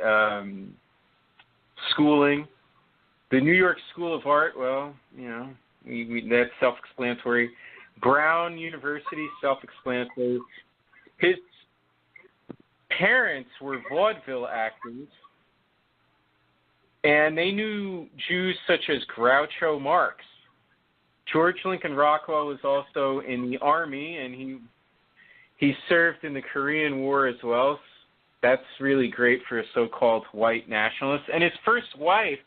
schooling. The New York School of Art, well, you know, that's self-explanatory. Brown University, self-explanatory. His parents were vaudeville actors, and they knew Jews such as Groucho Marx. George Lincoln Rockwell was also in the Army, and he served in the Korean War as well. That's really great for a so-called white nationalist. And his first wife,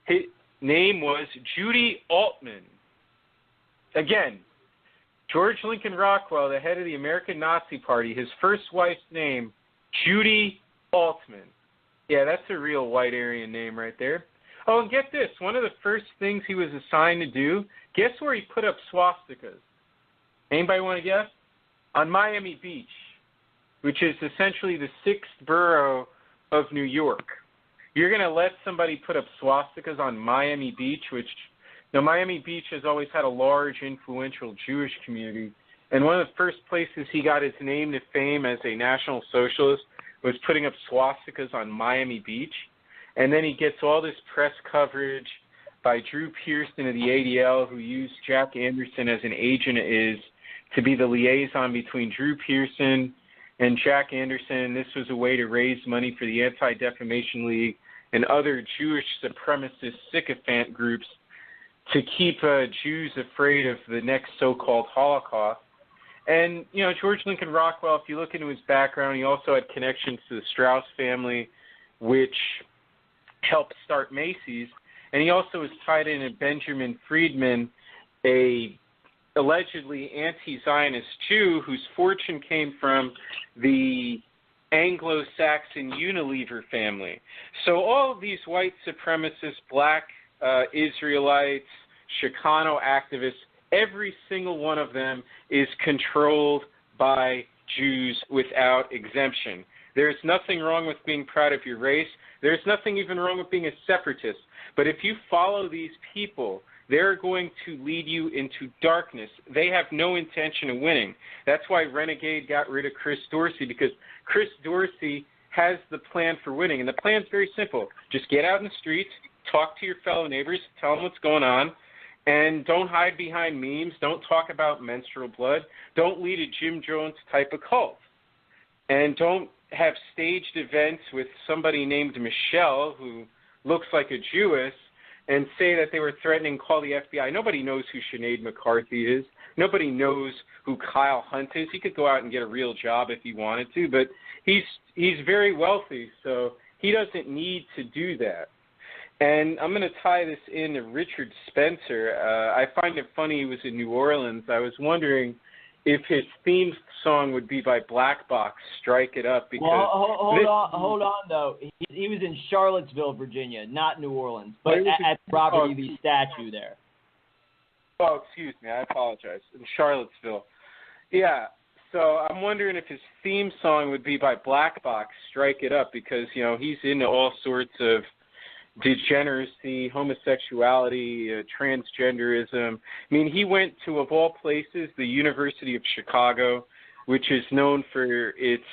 his name was Judy Altman. Again, George Lincoln Rockwell, the head of the American Nazi Party, his first wife's name, Judy Altman. Yeah, that's a real white Aryan name right there. Oh, and get this. One of the first things he was assigned to do, guess where he put up swastikas? Anybody want to guess? On Miami Beach, which is essentially the 6th borough of New York. You're going to let somebody put up swastikas on Miami Beach, which, now Miami Beach has always had a large, influential Jewish community. And one of the first places he got his name to fame as a National Socialist was putting up swastikas on Miami Beach. And then he gets all this press coverage by Drew Pearson of the ADL, who used Jack Anderson as an agent to be the liaison between Drew Pearson and Jack Anderson. This was a way to raise money for the Anti-Defamation League and other Jewish supremacist sycophant groups to keep Jews afraid of the next so-called Holocaust. And, George Lincoln Rockwell, if you look into his background, he also had connections to the Strauss family, which helped start Macy's. And he also was tied in with Benjamin Friedman, a allegedly anti-Zionist Jew whose fortune came from the Anglo-Saxon Unilever family. So all of these white supremacists, black Israelites, Chicano activists, every single one of them is controlled by Jews without exemption. There's nothing wrong with being proud of your race. There's nothing even wrong with being a separatist. But if you follow these people, they're going to lead you into darkness. They have no intention of winning. That's why Renegade got rid of Chris Dorsey, because Chris Dorsey has the plan for winning. And the plan's very simple. Just get out in the streets, talk to your fellow neighbors, tell them what's going on, and don't hide behind memes. Don't talk about menstrual blood. Don't lead a Jim Jones type of cult. And don't have staged events with somebody named Michelle who looks like a Jewess and say that they were threatening to call the FBI. Nobody knows who Sinead McCarthy is. Nobody knows who Kyle Hunt is. He could go out and get a real job if he wanted to, but he's very wealthy, so he doesn't need to do that. And I'm going to tie this in to Richard Spencer. I find it funny he was in New Orleans. I was wondering if his theme song would be by Black Box, Strike It Up. Because hold on, though. He was in Charlottesville, Virginia, not New Orleans, but at Robert E. Lee statue there. Oh, excuse me. I apologize. In Charlottesville. Yeah, so I'm wondering if his theme song would be by Black Box, Strike It Up, because, he's into all sorts of degeneracy, homosexuality, transgenderism. I mean, he went to, of all places, the University of Chicago, which is known for its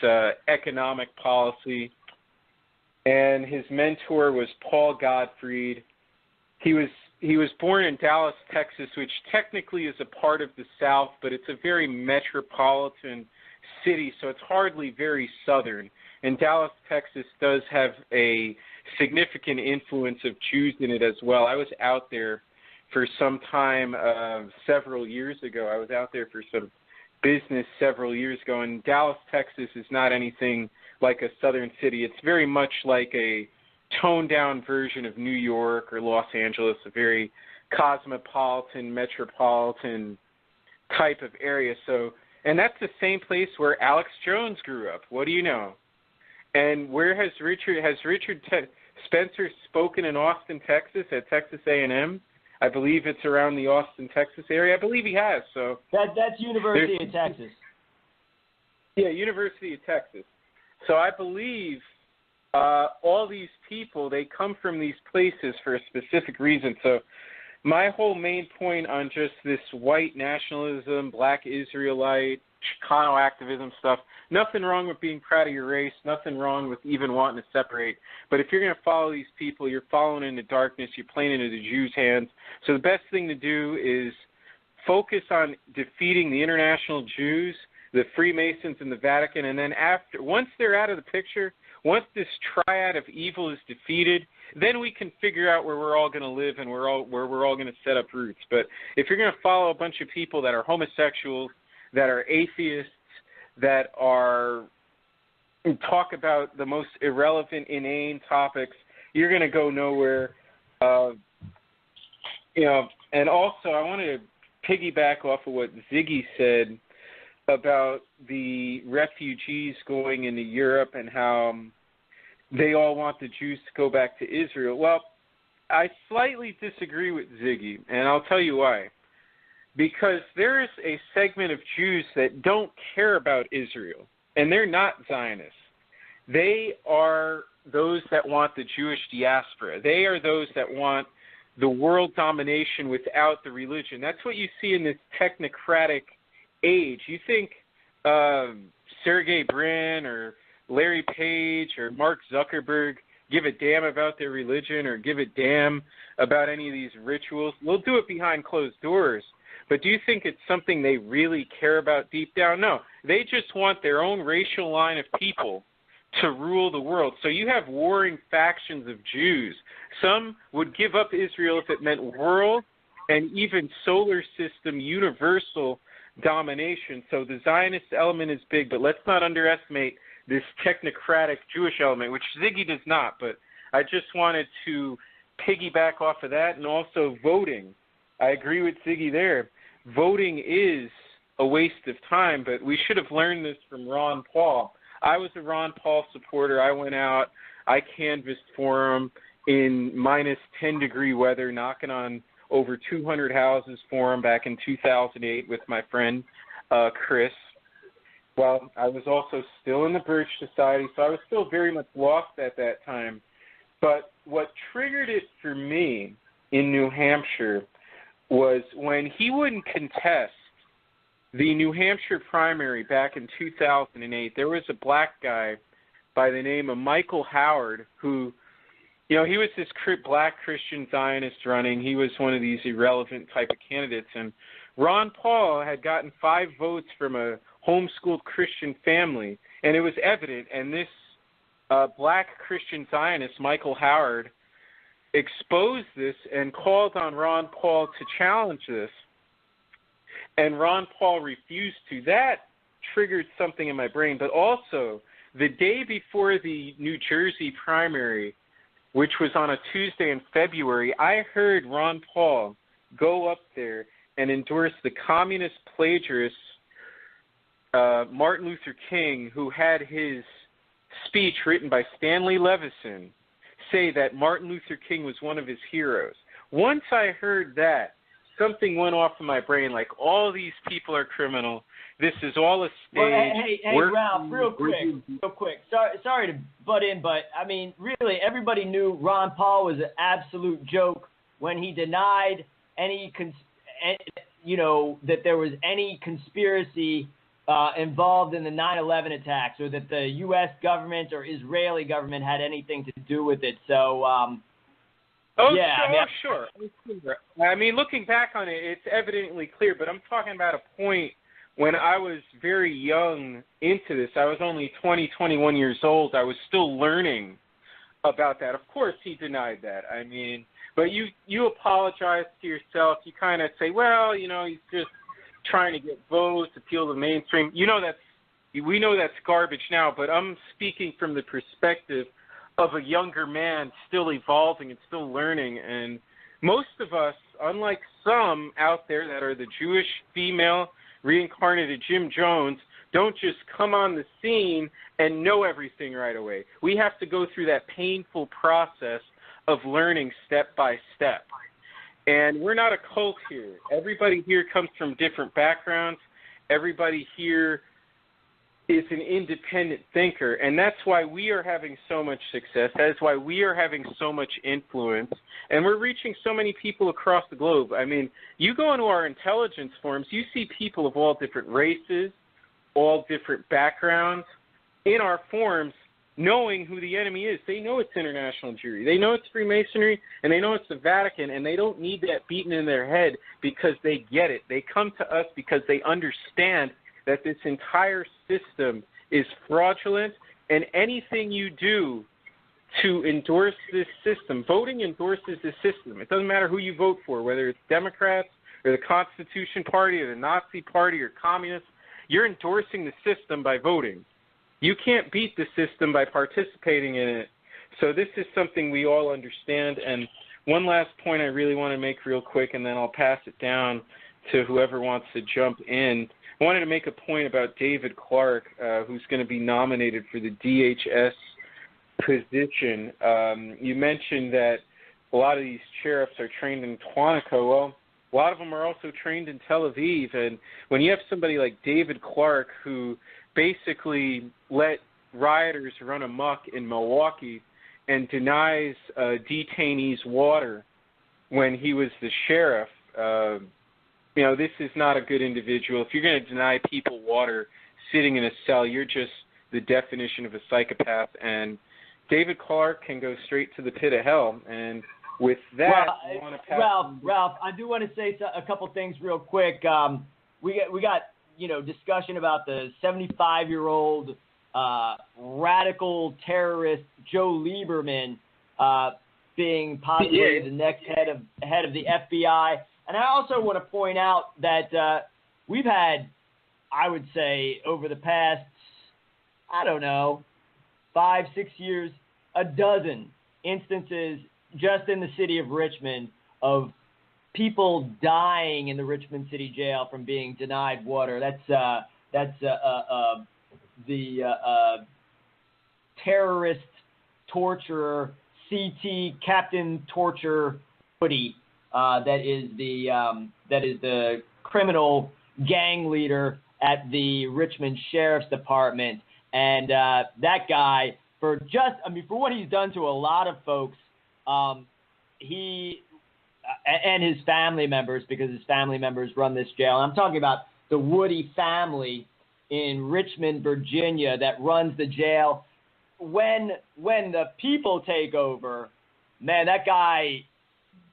economic policy. And his mentor was Paul Gottfried. He was born in Dallas, Texas, which technically is a part of the South, but it's a very metropolitan city, so it's hardly very southern. And Dallas, Texas does have a significant influence of Jews in it as well. I was out there for some time several years ago. I was out there for some business several years ago, and Dallas, Texas is not anything like a southern city. It's very much like a toned-down version of New York or Los Angeles, a very cosmopolitan, metropolitan type of area. So, and that's the same place where Alex Jones grew up. What do you know? And where has Richard Spencer spoken in Austin, Texas, at Texas A&M? I believe it's around the Austin, Texas area. I believe he has. So that's University of Texas. Yeah, University of Texas. So I believe all these people, they come from these places for a specific reason. So my whole main point on just this white nationalism, black Israelite, Chicano activism stuff, nothing wrong with being proud of your race, nothing wrong with even wanting to separate. But if you're going to follow these people, you're following into darkness, you're playing into the Jews' hands. So the best thing to do is focus on defeating the international Jews, the Freemasons, and the Vatican, and then once they're out of the picture, once this triad of evil is defeated, then we can figure out where we're all going to live and where we're all going to set up roots. But if you're going to follow a bunch of people that are homosexuals, that are atheists, that talk about the most irrelevant, inane topics, you're going to go nowhere. And also I want to piggyback off of what Ziggy said about the refugees going into Europe and how they all want the Jews to go back to Israel. Well, I slightly disagree with Ziggy, and I'll tell you why. Because there is a segment of Jews that don't care about Israel, and they're not Zionists. They are those that want the Jewish diaspora. They are those that want the world domination without the religion. That's what you see in this technocratic age. You think Sergey Brin or Larry Page or Mark Zuckerberg give a damn about their religion or give a damn about any of these rituals? They'll do it behind closed doors. But do you think it's something they really care about deep down? No. They just want their own racial line of people to rule the world. So you have warring factions of Jews. Some would give up Israel if it meant world and even solar system universal domination. So the Zionist element is big, but let's not underestimate this technocratic Jewish element, which Ziggy does not. But I just wanted to piggyback off of that, and also voting. I agree with Ziggy there. Voting is a waste of time, but we should have learned this from Ron Paul. I was a Ron Paul supporter. I went out, I canvassed for him in minus 10-degree weather, knocking on over 200 houses for him back in 2008 with my friend Chris. Well, I was also still in the Birch Society, so I was still very much lost at that time. But what triggered it for me in New Hampshire was when he wouldn't contest the New Hampshire primary back in 2008. There was a black guy by the name of Michael Howard who, you know, he was this black Christian Zionist running. He was one of these irrelevant type of candidates. And Ron Paul had gotten 5 votes from a homeschooled Christian family, and it was evident. And this black Christian Zionist, Michael Howard, exposed this and called on Ron Paul to challenge this. And Ron Paul refused to. That triggered something in my brain. But also, the day before the New Jersey primary, which was on a Tuesday in February, I heard Ron Paul go up there and endorse the communist plagiarist Martin Luther King, who had his speech written by Stanley Levison, say that Martin Luther King was one of his heroes. Once I heard that, something went off in my brain, like all these people are criminal. This is all a stage. Well, hey, Ralph, real quick. Sorry to butt in, but I mean, really, everybody knew Ron Paul was an absolute joke when he denied any, that there was any conspiracy involved in the 9/11 attacks, or that the U.S. government or Israeli government had anything to do with it. So, sure. I mean, looking back on it, it's evidently clear, but I'm talking about a point when I was very young into this. I was only 20, 21 years old. I was still learning about that. Of course, he denied that. I mean, but you apologize to yourself. You kind of say, well, he's just trying to get votes, appeal to the mainstream. We know that's garbage now, but I'm speaking from the perspective of a younger man still evolving and still learning. And most of us, unlike some out there that are the Jewish female reincarnated Jim Jones, don't just come on the scene and know everything right away. We have to go through that painful process of learning step by step. And we're not a cult here. Everybody here comes from different backgrounds. Everybody here is an independent thinker, and that's why we are having so much success. That is why we are having so much influence, and we're reaching so many people across the globe. I mean, you go into our intelligence forums, you see people of all different races, all different backgrounds in our forums, knowing who the enemy is. They know it's international Jewry. They know it's Freemasonry, and they know it's the Vatican, and they don't need that beaten in their head because they get it. They come to us because they understand that this entire system is fraudulent, and anything you do to endorse this system, voting endorses the system. It doesn't matter who you vote for, whether it's Democrats or the Constitution Party or the Nazi Party or communists, you're endorsing the system by voting. You can't beat the system by participating in it. So this is something we all understand. And one last point I really want to make real quick, and then I'll pass it down to whoever wants to jump in. I wanted to make a point about David Clark, who's going to be nominated for the DHS position. You mentioned that a lot of these sheriffs are trained in Quantico. Well, a lot of them are also trained in Tel Aviv. And when you have somebody like David Clark, who basically let rioters run amok in Milwaukee and denies detainees water when he was the sheriff, this is not a good individual. If you're going to deny people water sitting in a cell, you're just the definition of a psychopath. And David Clark can go straight to the pit of hell. And with that, I want to pass. Ralph, I do want to say a couple things real quick. We got discussion about the 75-year-old radical terrorist Joe Lieberman being possibly the next head of the FBI. And I also want to point out that we've had, I would say, over the past, 5-6 years, a dozen instances just in the city of Richmond of people dying in the Richmond City Jail from being denied water. That's the terrorist torturer CT Captain Torture Woody. That is the criminal gang leader at the Richmond Sheriff's Department, and that guy for what he's done to a lot of folks, he and his family members, because his family members run this jail. I'm talking about the Woody family in Richmond, Virginia, that runs the jail. When the people take over, man, that guy,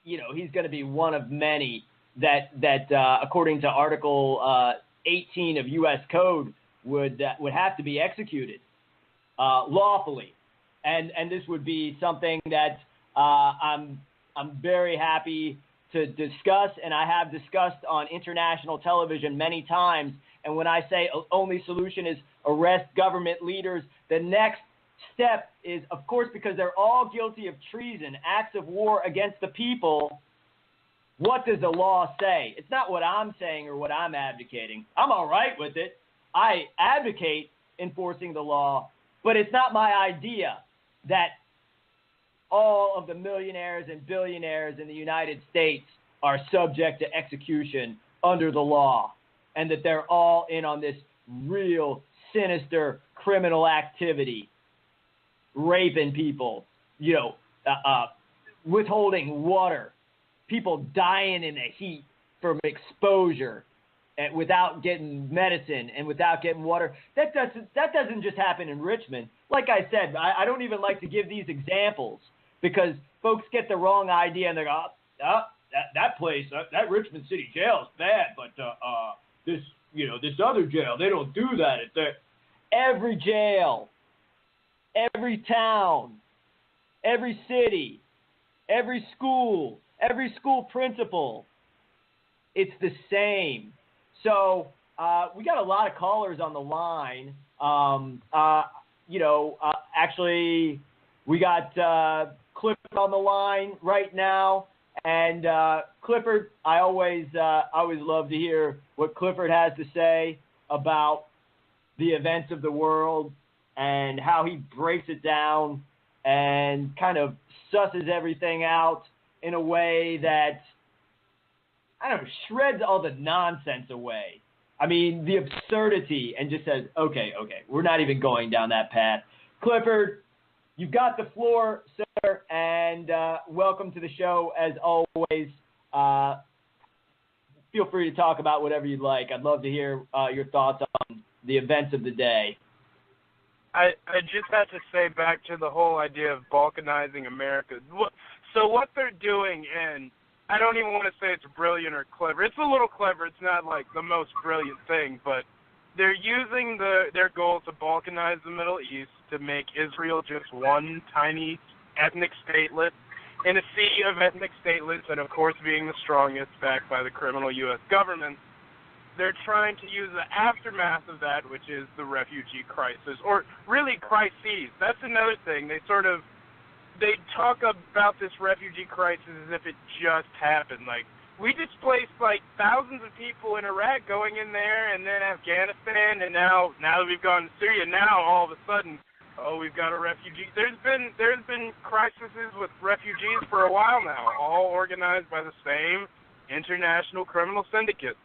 he's going to be one of many that according to Article 18 of U.S. Code would have to be executed lawfully, and this would be something that I'm very happy to discuss, and I have discussed on international television many times. And when I say only solution is arrest government leaders, the next step is, of course, because they're all guilty of treason, acts of war against the people, what does the law say? It's not what I'm saying or what I'm advocating. I'm all right with it. I advocate enforcing the law, but it's not my idea that all of the millionaires and billionaires in the United States are subject to execution under the law, and that they're all in on this real sinister criminal activity, raping people, withholding water, people dying in the heat from exposure and without getting medicine and without getting water. That doesn't just happen in Richmond. Like I said, I don't even like to give these examples because folks get the wrong idea and they go, that place, that Richmond City Jail is bad, but this other jail, they don't do that. Every jail, every town, every city, every school principal, it's the same. So we got a lot of callers on the line. Actually, we got Clifford on the line right now. And Clifford, I always love to hear what Clifford has to say about the events of the world and how he breaks it down and kind of susses everything out in a way that, shreds all the nonsense away. I mean, the absurdity, and just says, okay, we're not even going down that path. Clifford, you've got the floor, sir, and welcome to the show as always. Feel free to talk about whatever you'd like. I'd love to hear your thoughts on the events of the day. I just have to say back to the whole idea of balkanizing America. So what they're doing, and I don't even want to say it's brilliant or clever. It's a little clever. It's not like the most brilliant thing, but they're using their goal to balkanize the Middle East to make Israel just one tiny ethnic statelet in a sea of ethnic statelets, and of course being the strongest, backed by the criminal U.S. government. They're trying to use the aftermath of that, which is the refugee crisis, or really crises. That's another thing. They talk about this refugee crisis as if it just happened. Like, we displaced thousands of people in Iraq going in there, and then Afghanistan, and now that we've gone to Syria, now all of a sudden, we've got a refugee. There's been crises with refugees for a while now, all organized by the same international criminal syndicate.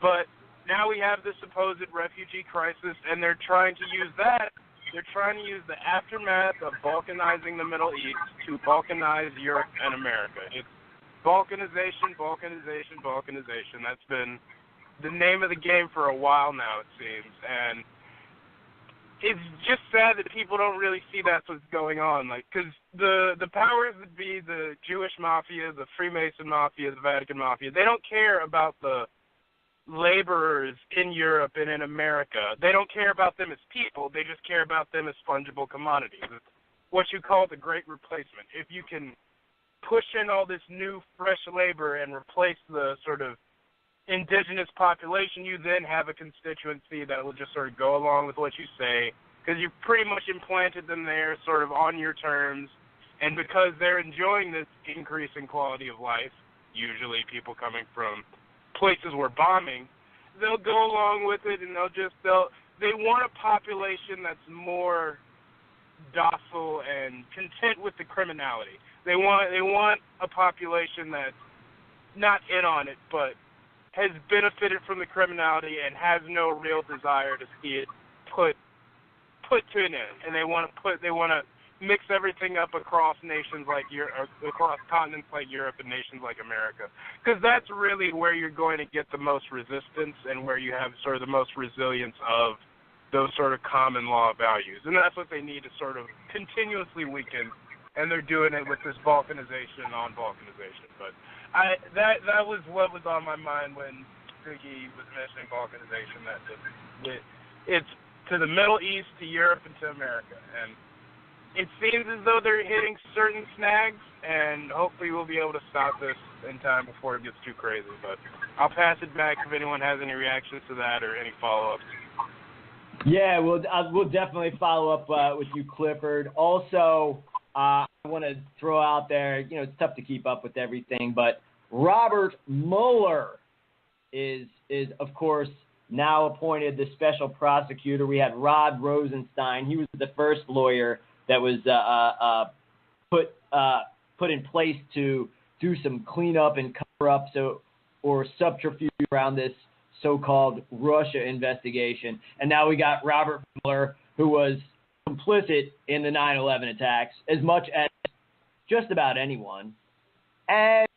But now we have this supposed refugee crisis, and they're trying to use that. They're trying to use the aftermath of balkanizing the Middle East to balkanize Europe and America. It's balkanization. That's been the name of the game for a while now, it seems. And it's just sad that people don't really see that's what's going on. Because the powers that be, the Jewish mafia, the Freemason mafia, the Vatican mafia, they don't care about the laborers in Europe and in America. They don't care about them as people. They just care about them as fungible commodities. It's what you call the great replacement. If you can push in all this new, fresh labor and replace the sort of indigenous population, you then have a constituency that will just sort of go along with what you say, because you've pretty much implanted them there sort of on your terms, and because they're enjoying this increase in quality of life, usually people coming from places we're bombing, they'll go along with it, and they want a population that's more docile and content with the criminality. They want a population that's not in on it, but has benefited from the criminality and has no real desire to see it put to an end. And they want to mix everything up across nations like across continents like Europe and nations like America, because that's really where you're going to get the most resistance and where you have sort of the most resilience of those sort of common law values. And that's what they need to sort of continuously weaken, and they're doing it with this balkanization and non-balkanization. But that was what was on my mind when Ziggy was mentioning balkanization, that it's to the Middle East, to Europe, and to America. And it seems as though they're hitting certain snags, and hopefully we'll be able to stop this in time before it gets too crazy. But I'll pass it back if anyone has any reactions to that or any follow-ups. Yeah, we'll definitely follow up with you, Clifford. Also, I want to throw out there, it's tough to keep up with everything, but Robert Mueller is of course, now appointed the special prosecutor. We had Rod Rosenstein. He was the first lawyer that was put in place to do some cleanup and cover-up or subterfuge around this so-called Russia investigation. And now we got Robert Mueller, who was complicit in the 9/11 attacks as much as just about anyone. And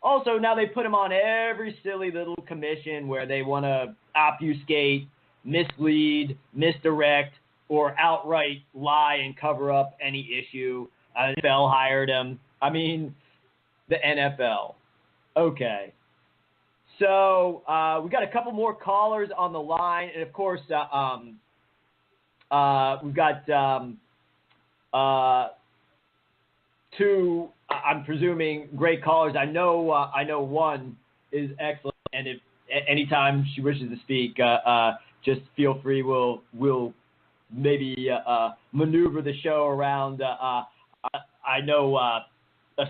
also now they put him on every silly little commission where they want to obfuscate, mislead, misdirect, or outright lie and cover up any issue. The NFL hired him. I mean, the NFL. Okay. So we got a couple more callers on the line, and of course, we've got two, I'm presuming, great callers. I know one is excellent, and if anytime she wishes to speak, just feel free. We'll maybe maneuver the show around. I know a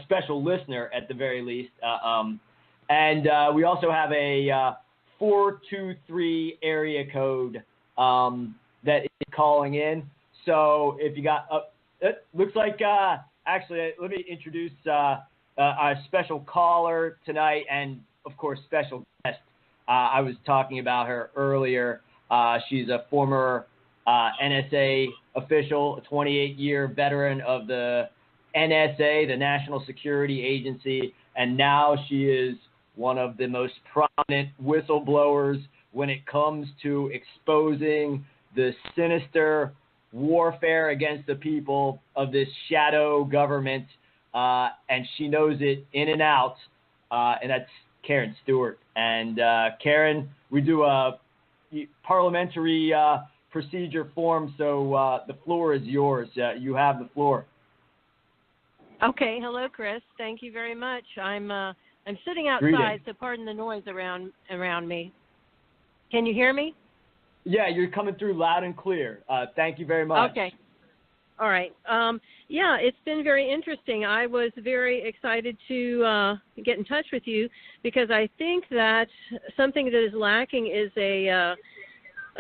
special listener at the very least. And we also have a 423 area code that is calling in. So if you got, it looks like, actually, let me introduce our special caller tonight and, of course, special guest. I was talking about her earlier. She's a former NSA official, a 28-year veteran of the NSA, the National Security Agency, and now she is one of the most prominent whistleblowers when it comes to exposing the sinister warfare against the people of this shadow government, and she knows it in and out, and that's Karen Stewart. And Karen, we do a parliamentary procedure form, so the floor is yours. You have the floor. Okay. Hello, Chris. Thank you very much. I'm sitting outside, Greetings. so pardon the noise around me. Can you hear me? Yeah, you're coming through loud and clear. Thank you very much. Okay. All right. Yeah, it's been very interesting. I was very excited to get in touch with you because I think that something that is lacking is a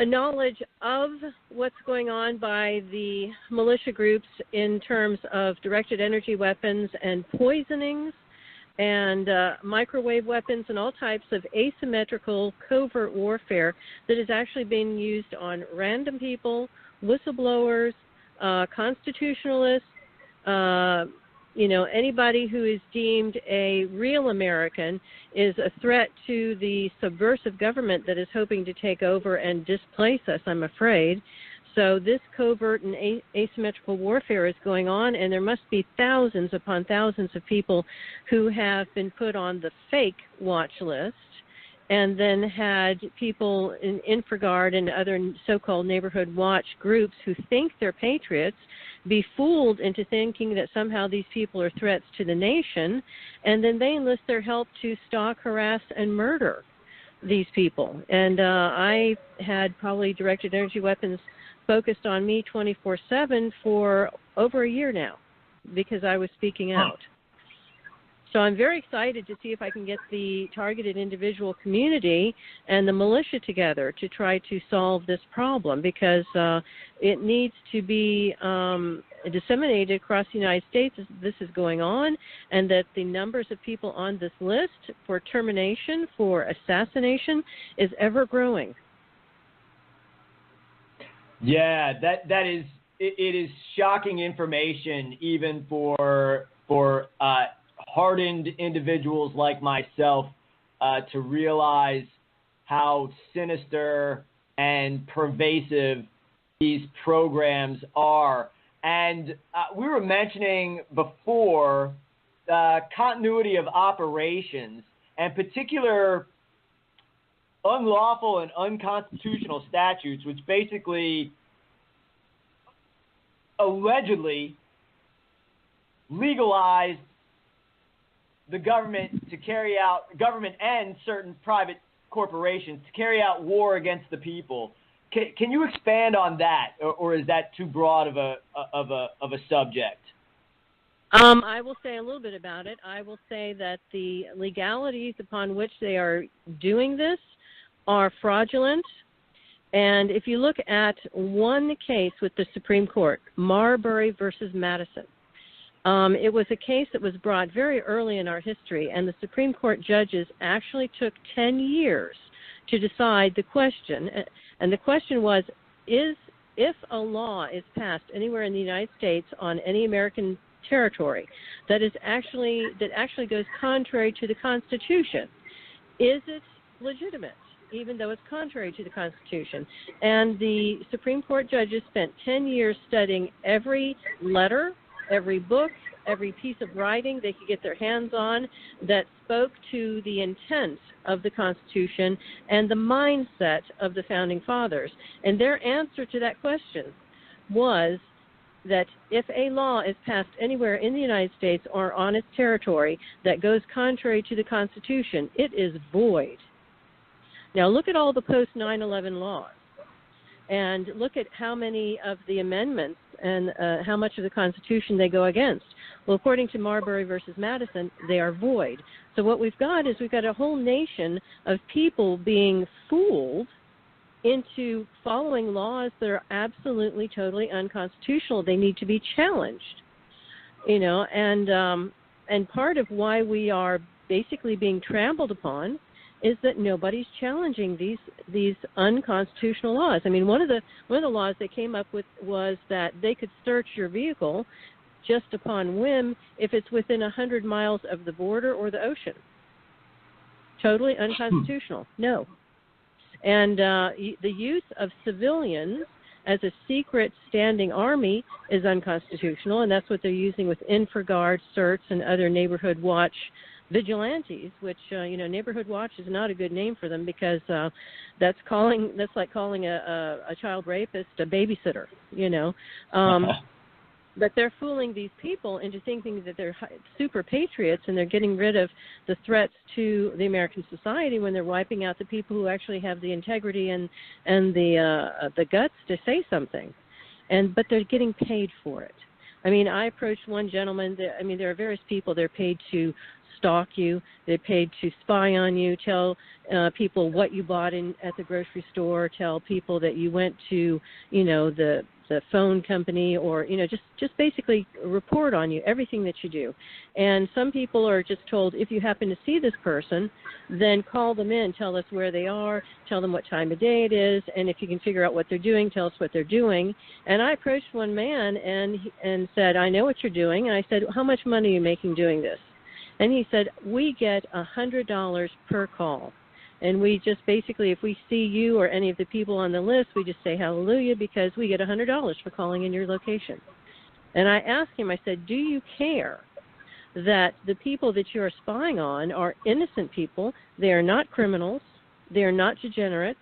knowledge of what's going on by the militia groups in terms of directed energy weapons and poisonings and microwave weapons and all types of asymmetrical covert warfare that is actually being used on random people, whistleblowers, constitutionalists, anybody who is deemed a real American is a threat to the subversive government that is hoping to take over and displace us, I'm afraid. So this covert and asymmetrical warfare is going on, and there must be thousands upon thousands of people who have been put on the fake watch list and then had people in InfraGard and other so-called neighborhood watch groups who think they're patriots be fooled into thinking that somehow these people are threats to the nation, and then they enlist their help to stalk, harass, and murder. these people. And I had probably directed energy weapons focused on me 24/7 for over a year now because I was speaking out. So I'm very excited to see if I can get the targeted individual community and the militia together to try to solve this problem, because it needs to be disseminated across the United States as this is going on, and that the numbers of people on this list for termination, for assassination, is ever growing. Yeah, that is it is shocking information even for hardened individuals like myself to realize how sinister and pervasive these programs are. And we were mentioning before continuity of operations and particular unlawful and unconstitutional statutes, which basically allegedly legalized the government and certain private corporations to carry out war against the people. Can you expand on that, or is that too broad of a subject? I will say a little bit about it. I will say that the legalities upon which they are doing this are fraudulent. And if you look at one case with the Supreme Court, Marbury versus Madison, it was a case that was brought very early in our history, and the Supreme Court judges actually took 10 years to decide the question. And the question was, if a law is passed anywhere in the United States on any American territory that actually goes contrary to the Constitution, is it legitimate, even though it's contrary to the Constitution? And the Supreme Court judges spent 10 years studying every letter, every book, every piece of writing they could get their hands on that spoke to the intent of the Constitution and the mindset of the Founding Fathers. And their answer to that question was that if a law is passed anywhere in the United States or on its territory that goes contrary to the Constitution, it is void. Now look at all the post-9/11 laws and look at how many of the amendments and how much of the Constitution they go against. Well, according to Marbury versus Madison, they are void. So what we've got is we've got a whole nation of people being fooled into following laws that are absolutely, totally unconstitutional. They need to be challenged, and part of why we are basically being trampled upon is that nobody's challenging these unconstitutional laws. I mean, one of the laws they came up with was that they could search your vehicle just upon whim if it's within 100 miles of the border or the ocean. Totally unconstitutional. No. And the use of civilians as a secret standing army is unconstitutional, and that's what they're using with InfraGard, CERTs, and other neighborhood watch vigilantes, which neighborhood watch is not a good name for them, because that's like calling a child rapist a babysitter, but they're fooling these people into thinking that they're super patriots and they're getting rid of the threats to the American society when they're wiping out the people who actually have the integrity and the guts to say something, but they're getting paid for it. I mean, I approached one gentleman. There are various people. They're paid to stalk you. They're paid to spy on you, tell people what you bought at the grocery store, tell people that you went to, the phone company, or, just basically report on you, everything that you do. And some people are just told, if you happen to see this person, then call them in, tell us where they are, tell them what time of day it is, and if you can figure out what they're doing, tell us what they're doing. And I approached one man and said, I know what you're doing. And I said, how much money are you making doing this? And he said, we get $100 per call. And we just basically, if we see you or any of the people on the list, we just say hallelujah, because we get $100 for calling in your location. And I asked him, I said, do you care that the people that you're spying on are innocent people? They are not criminals. They are not degenerates.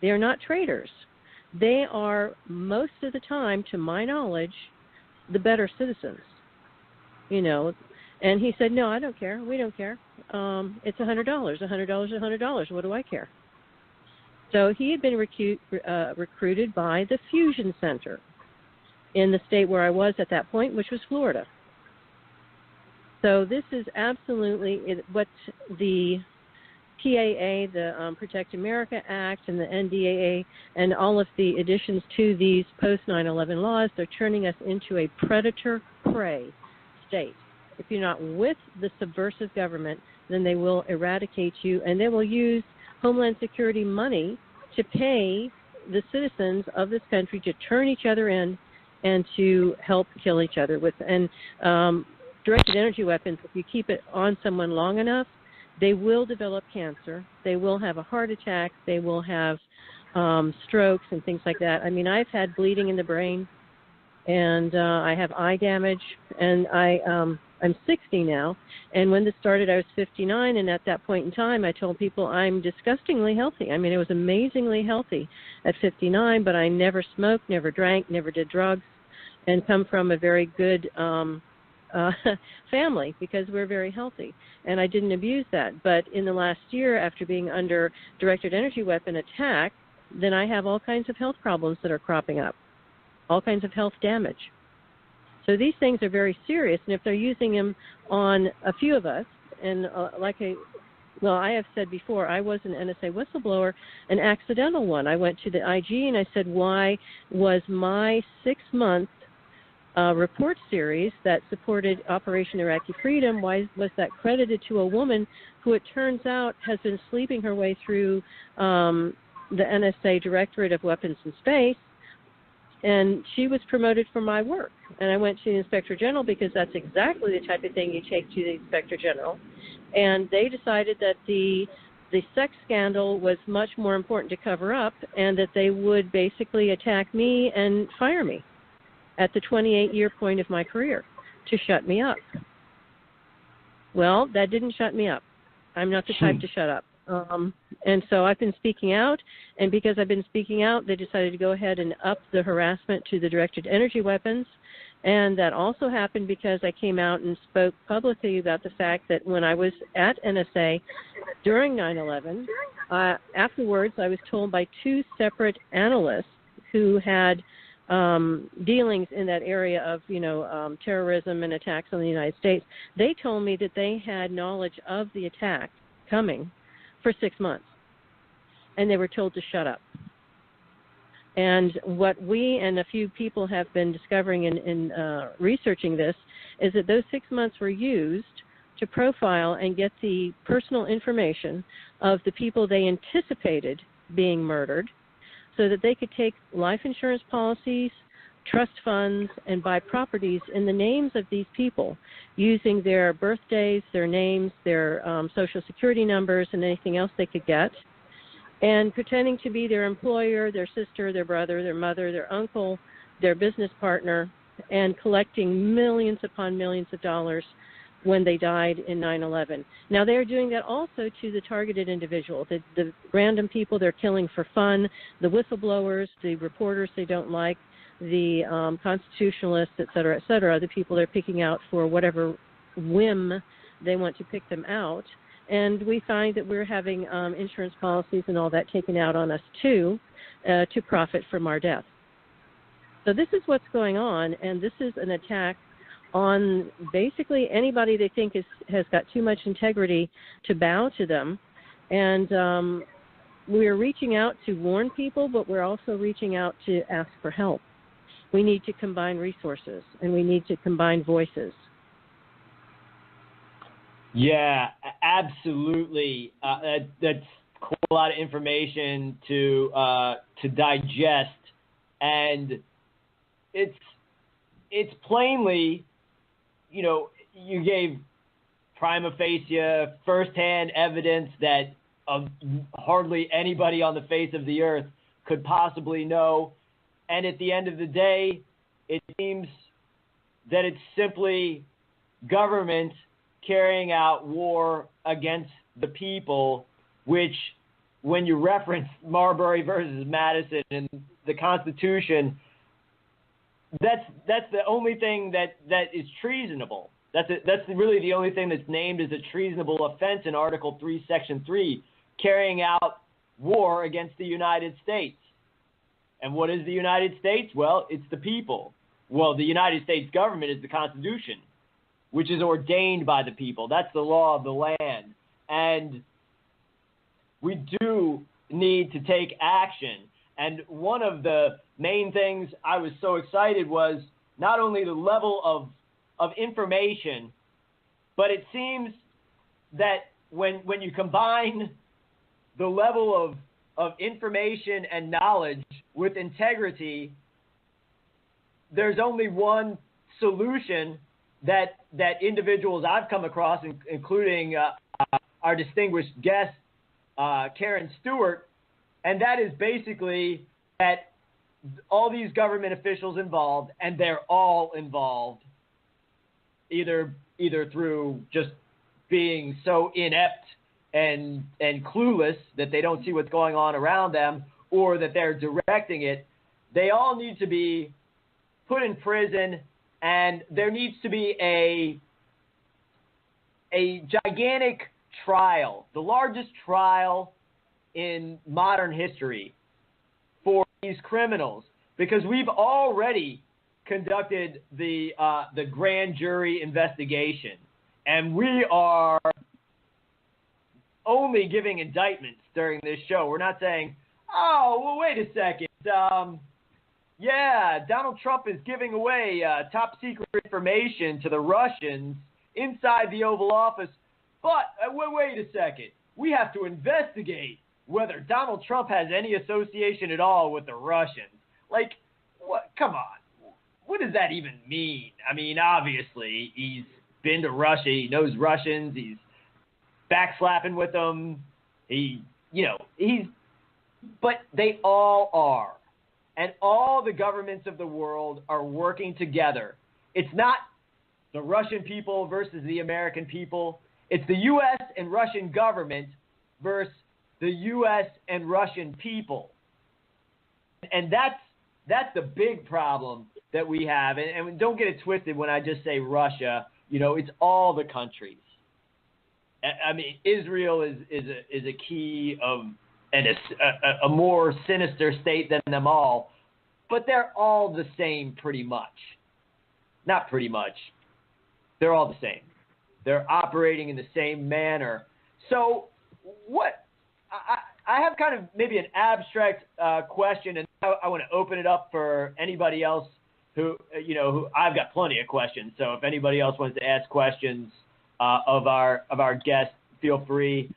They are not traitors. They are, most of the time, to my knowledge, the better citizens. And he said, no, I don't care. We don't care. It's $100. $100. What do I care? So he had been recruited by the Fusion Center in the state where I was at that point, which was Florida. So this is absolutely what the PAA, the Protect America Act, and the NDAA, and all of the additions to these post-9/11 laws, they're turning us into a predator-prey state. If you're not with the subversive government, then they will eradicate you, and they will use Homeland Security money to pay the citizens of this country to turn each other in and to help kill each other with. And directed energy weapons, if you keep it on someone long enough, they will develop cancer. They will have a heart attack. They will have strokes and things like that. I mean, I've had bleeding in the brain, and I have eye damage, and I'm 60 now. And when this started, I was 59, and at that point in time, I told people I'm disgustingly healthy. I mean, I was amazingly healthy at 59, but I never smoked, never drank, never did drugs, and come from a very good family because we're very healthy, and I didn't abuse that. But in the last year, after being under directed energy weapon attack, then I have all kinds of health problems that are cropping up, all kinds of health damage. So these things are very serious, and if they're using them on a few of us, and I have said before, I was an NSA whistleblower, an accidental one. I went to the IG and I said, why was my 6-month report series that supported Operation Iraqi Freedom, why was that credited to a woman who it turns out has been sleeping her way through the NSA Directorate of Weapons in Space, and she was promoted for my work. And I went to the Inspector General because that's exactly the type of thing you take to the Inspector General. And they decided that the sex scandal was much more important to cover up, and that they would basically attack me and fire me at the 28-year point of my career to shut me up. Well, that didn't shut me up. I'm not the type to shut up. And so I've been speaking out, and because I've been speaking out, they decided to go ahead and up the harassment to the directed energy weapons. And that also happened because I came out and spoke publicly about the fact that when I was at NSA during 9/11, afterwards I was told by 2 separate analysts who had dealings in that area of, terrorism and attacks on the United States. They told me that they had knowledge of the attack coming for 6 months, and they were told to shut up. And what we and a few people have been discovering in researching this is that those 6 months were used to profile and get the personal information of the people they anticipated being murdered, so that they could take life insurance policies, trust funds, and buy properties in the names of these people using their birthdays, their names, their social security numbers, and anything else they could get, and pretending to be their employer, their sister, their brother, their mother, their uncle, their business partner, and collecting millions upon millions of dollars when they died in 9/11. Now, they're doing that also to the targeted individual, the random people they're killing for fun, the whistleblowers, the reporters they don't like, the constitutionalists, et cetera, the people they're picking out for whatever whim they want to pick them out. And we find that we're having insurance policies and all that taken out on us, too, to profit from our death. So this is what's going on, and this is an attack on basically anybody they think has got too much integrity to bow to them. And we're reaching out to warn people, but we're also reaching out to ask for help. We need to combine resources, and we need to combine voices. Yeah, absolutely. That's quite a lot of information to digest, and it's plainly, you gave prima facie, firsthand evidence that hardly anybody on the face of the earth could possibly know. And at the end of the day, it seems that it's simply government carrying out war against the people, which, when you reference Marbury versus Madison and the Constitution, that's the only thing that is treasonable. That's really the only thing that's named as a treasonable offense in Article 3, Section 3, carrying out war against the United States. And what is the United States? Well, it's the people. Well, the United States government is the Constitution, which is ordained by the people. That's the law of the land. And we do need to take action. And one of the main things I was so excited was not only the level of information, but it seems that when you combine the level of information and knowledge with integrity, there's only one solution that individuals I've come across, including our distinguished guest, Karen Stewart, and that is basically that all these government officials involved, and they're all involved, either through just being so inept and clueless that they don't see what's going on around them, or that they're directing it. They all need to be put in prison, and there needs to be a gigantic trial, the largest trial in modern history for these criminals, because we've already conducted the grand jury investigation, and we are only giving indictments during this show. We're not saying, oh, well, wait a second. Yeah, Donald Trump is giving away top secret information to the Russians inside the Oval Office. But wait a second. We have to investigate whether Donald Trump has any association at all with the Russians. Like, what? Come on. What does that even mean? I mean, obviously, he's been to Russia. He knows Russians. He's backslapping with them. But they all are. And all the governments of the world are working together. It's not the Russian people versus the American people. It's the U.S. and Russian government versus the U.S. and Russian people. And that's the big problem that we have. And don't get it twisted when I just say Russia. It's all the countries. I mean, Israel is a key of and a more sinister state than them all, but they're all the same pretty much. Not pretty much. They're all the same. They're operating in the same manner. So what I have kind of maybe an abstract question, and I want to open it up for anybody else who I've got plenty of questions. So if anybody else wants to ask questions of our guest, feel free.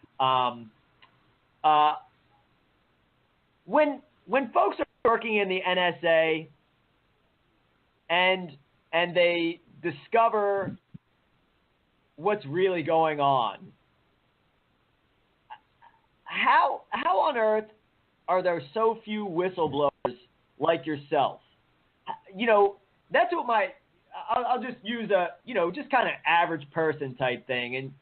When folks are working in the NSA and they discover what's really going on, how on earth are there so few whistleblowers like yourself? That's what I'll just use just kind of average person type thing. And,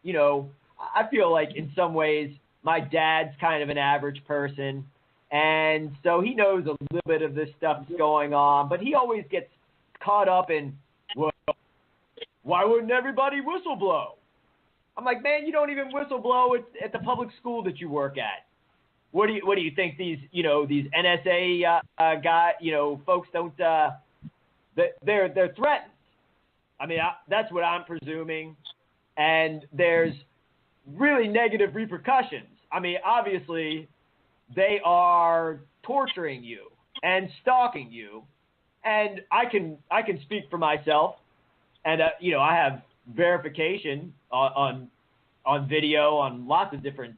I feel like in some ways my dad's kind of an average person. And so he knows a little bit of this stuff that's going on, but he always gets caught up in, well, why wouldn't everybody whistleblow? I'm like, man, you don't even whistleblow at the public school that you work at. What do you think these NSA guys, folks don't, they're threatened. I mean, that's what I'm presuming. And there's really negative repercussions. I mean, obviously, they are torturing you and stalking you. And I can speak for myself. And, I have verification on video, on lots of different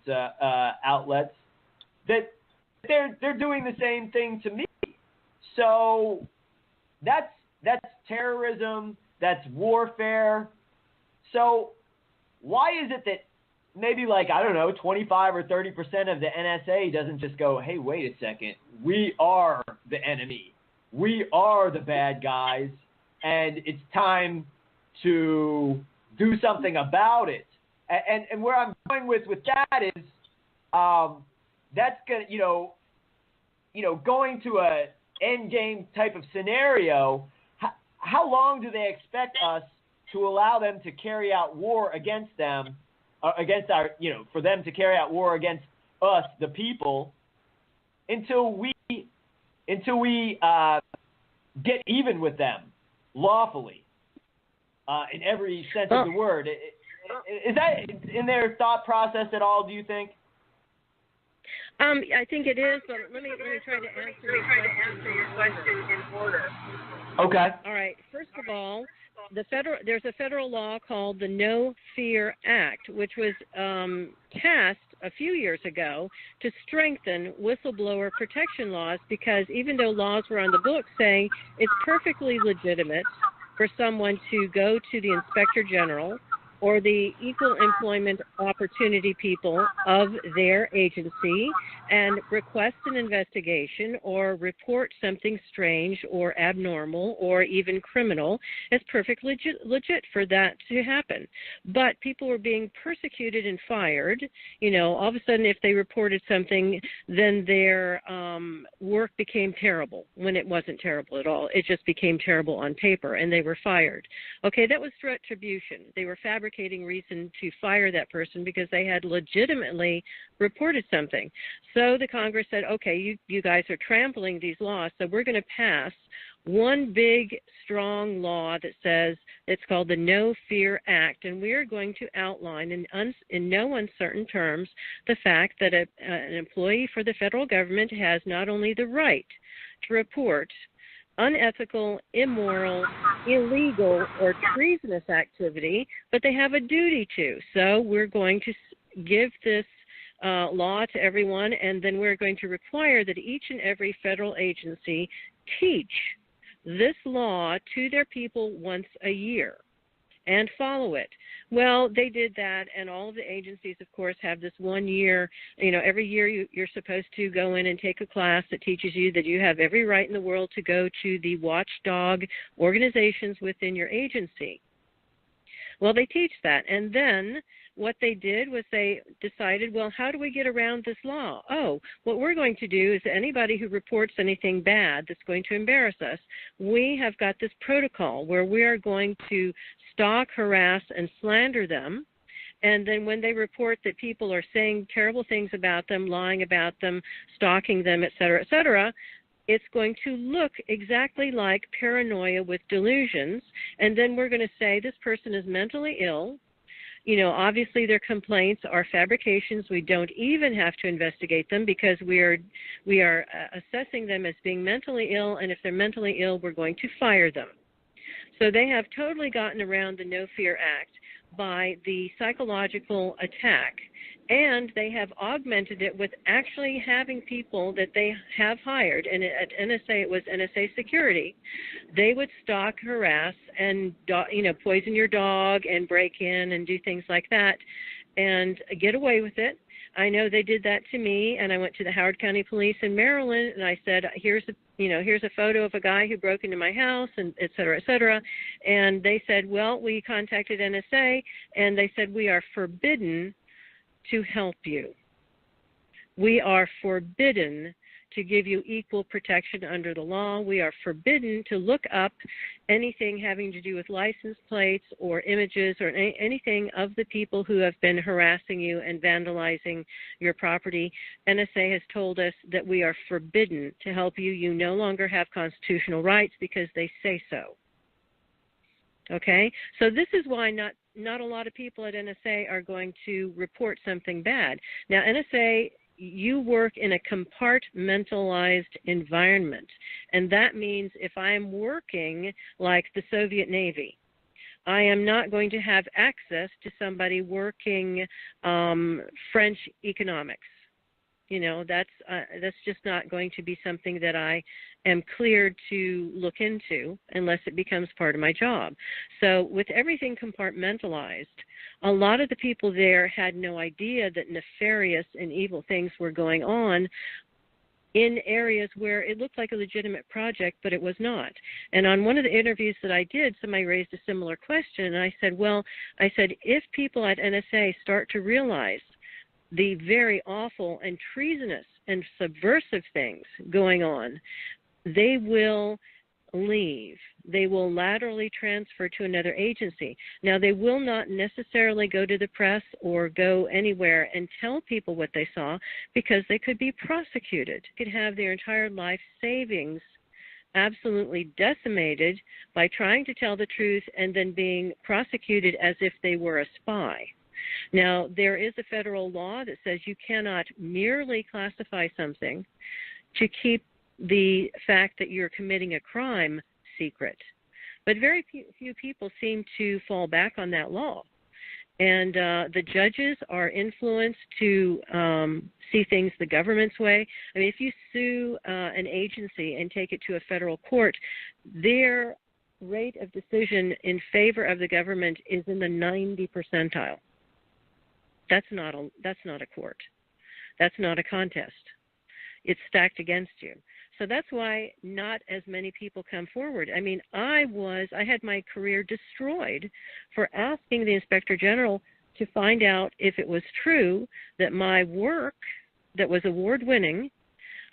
outlets, that they're doing the same thing to me. So that's terrorism, that's warfare. So why is it that maybe 25 or 30% of the NSA doesn't just go, hey, wait a second, we are the enemy, we are the bad guys, and it's time to do something about it. And where I'm going with that is, that's gonna, going to a end game type of scenario. How long do they expect us to allow them to carry out war against them, against our, for them to carry out war against us, the people, until we get even with them lawfully, in every sense of the word. Is that in their thought process at all, do you think? I think it is, but let me try to answer your question in order. Okay. All right. First of all, there's a federal law called the No Fear Act, which was passed a few years ago to strengthen whistleblower protection laws, because even though laws were on the books saying it's perfectly legitimate for someone to go to the Inspector General or the equal employment opportunity people of their agency and request an investigation or report something strange or abnormal or even criminal, it's perfectly legit for that to happen. But people were being persecuted and fired. All of a sudden, if they reported something, then their work became terrible when it wasn't terrible at all. It just became terrible on paper, and they were fired. Okay, that was retribution. They were fabricating reason to fire that person because they had legitimately reported something. So the Congress said, okay, you guys are trampling these laws, so we're going to pass one big, strong law that says it's called the No Fear Act, and we are going to outline in no uncertain terms the fact that an employee for the federal government has not only the right to report unethical, immoral, illegal, or treasonous activity, but they have a duty to. So we're going to give this law to everyone, and then we're going to require that each and every federal agency teach this law to their people once a year and follow it. Well, they did that, and all of the agencies, of course, have this 1 year. Every year you're supposed to go in and take a class that teaches you that you have every right in the world to go to the watchdog organizations within your agency. Well, they teach that, and then what they did was they decided, well, how do we get around this law? Oh, what we're going to do is anybody who reports anything bad that's going to embarrass us, we have got this protocol where we are going to stalk, harass, and slander them. And then when they report that people are saying terrible things about them, lying about them, stalking them, et cetera, it's going to look exactly like paranoia with delusions. And then we're going to say this person is mentally ill. Obviously their complaints are fabrications. We don't even have to investigate them because we are assessing them as being mentally ill, and if they're mentally ill, we're going to fire them. So they have totally gotten around the No Fear Act by the psychological attack, and they have augmented it with actually having people that they have hired, and at NSA it was NSA security. They would stalk, harass, and poison your dog and break in and do things like that and get away with it. I know they did that to me, and I went to the Howard County Police in Maryland, and I said, here's a photo of a guy who broke into my house, and et cetera, and they said, well, we contacted NSA, and they said, we are forbidden to help you. We are forbidden to give you equal protection under the law. We are forbidden to look up anything having to do with license plates or images or anything of the people who have been harassing you and vandalizing your property. NSA has told us that we are forbidden to help you. You no longer have constitutional rights because they say so. Okay? So this is why not a lot of people at NSA are going to report something bad. Now, NSA, you work in a compartmentalized environment, and that means if I'm working like the Soviet Navy, I am not going to have access to somebody working French economics. That's just not going to be something that I am cleared to look into unless it becomes part of my job. So with everything compartmentalized, a lot of the people there had no idea that nefarious and evil things were going on in areas where it looked like a legitimate project, but it was not. And on one of the interviews that I did, somebody raised a similar question, and I said, if people at NSA start to realize the very awful and treasonous and subversive things going on, they will leave. They will laterally transfer to another agency. Now, they will not necessarily go to the press or go anywhere and tell people what they saw, because they could be prosecuted, could have their entire life savings absolutely decimated by trying to tell the truth and then being prosecuted as if they were a spy. Now, there is a federal law that says you cannot merely classify something to keep the fact that you're committing a crime secret. But very few people seem to fall back on that law. And the judges are influenced to see things the government's way. I mean, if you sue an agency and take it to a federal court, their rate of decision in favor of the government is in the 90 percentile. That's not a court. That's not a contest. It's stacked against you. So that's why not as many people come forward. I mean, I had my career destroyed for asking the Inspector General to find out if it was true that my work that was award-winning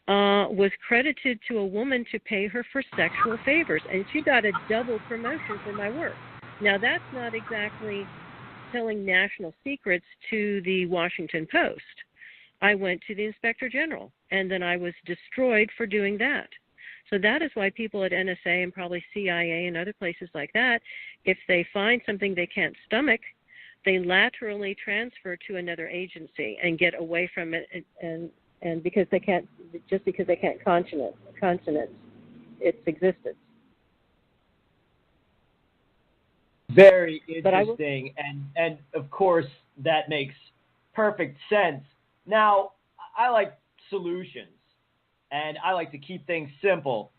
was credited to a woman to pay her for sexual favors, and she got a double promotion for my work. Now, that's not exactly telling national secrets to the Washington Post. I went to the Inspector General, and then I was destroyed for doing that. So that is why people at NSA and probably CIA and other places like that, if they find something they can't stomach, they laterally transfer to another agency and get away from it, and because they can't consonant its existence. Very interesting, and of course that makes perfect sense. Now, I like solutions, and I like to keep things simple.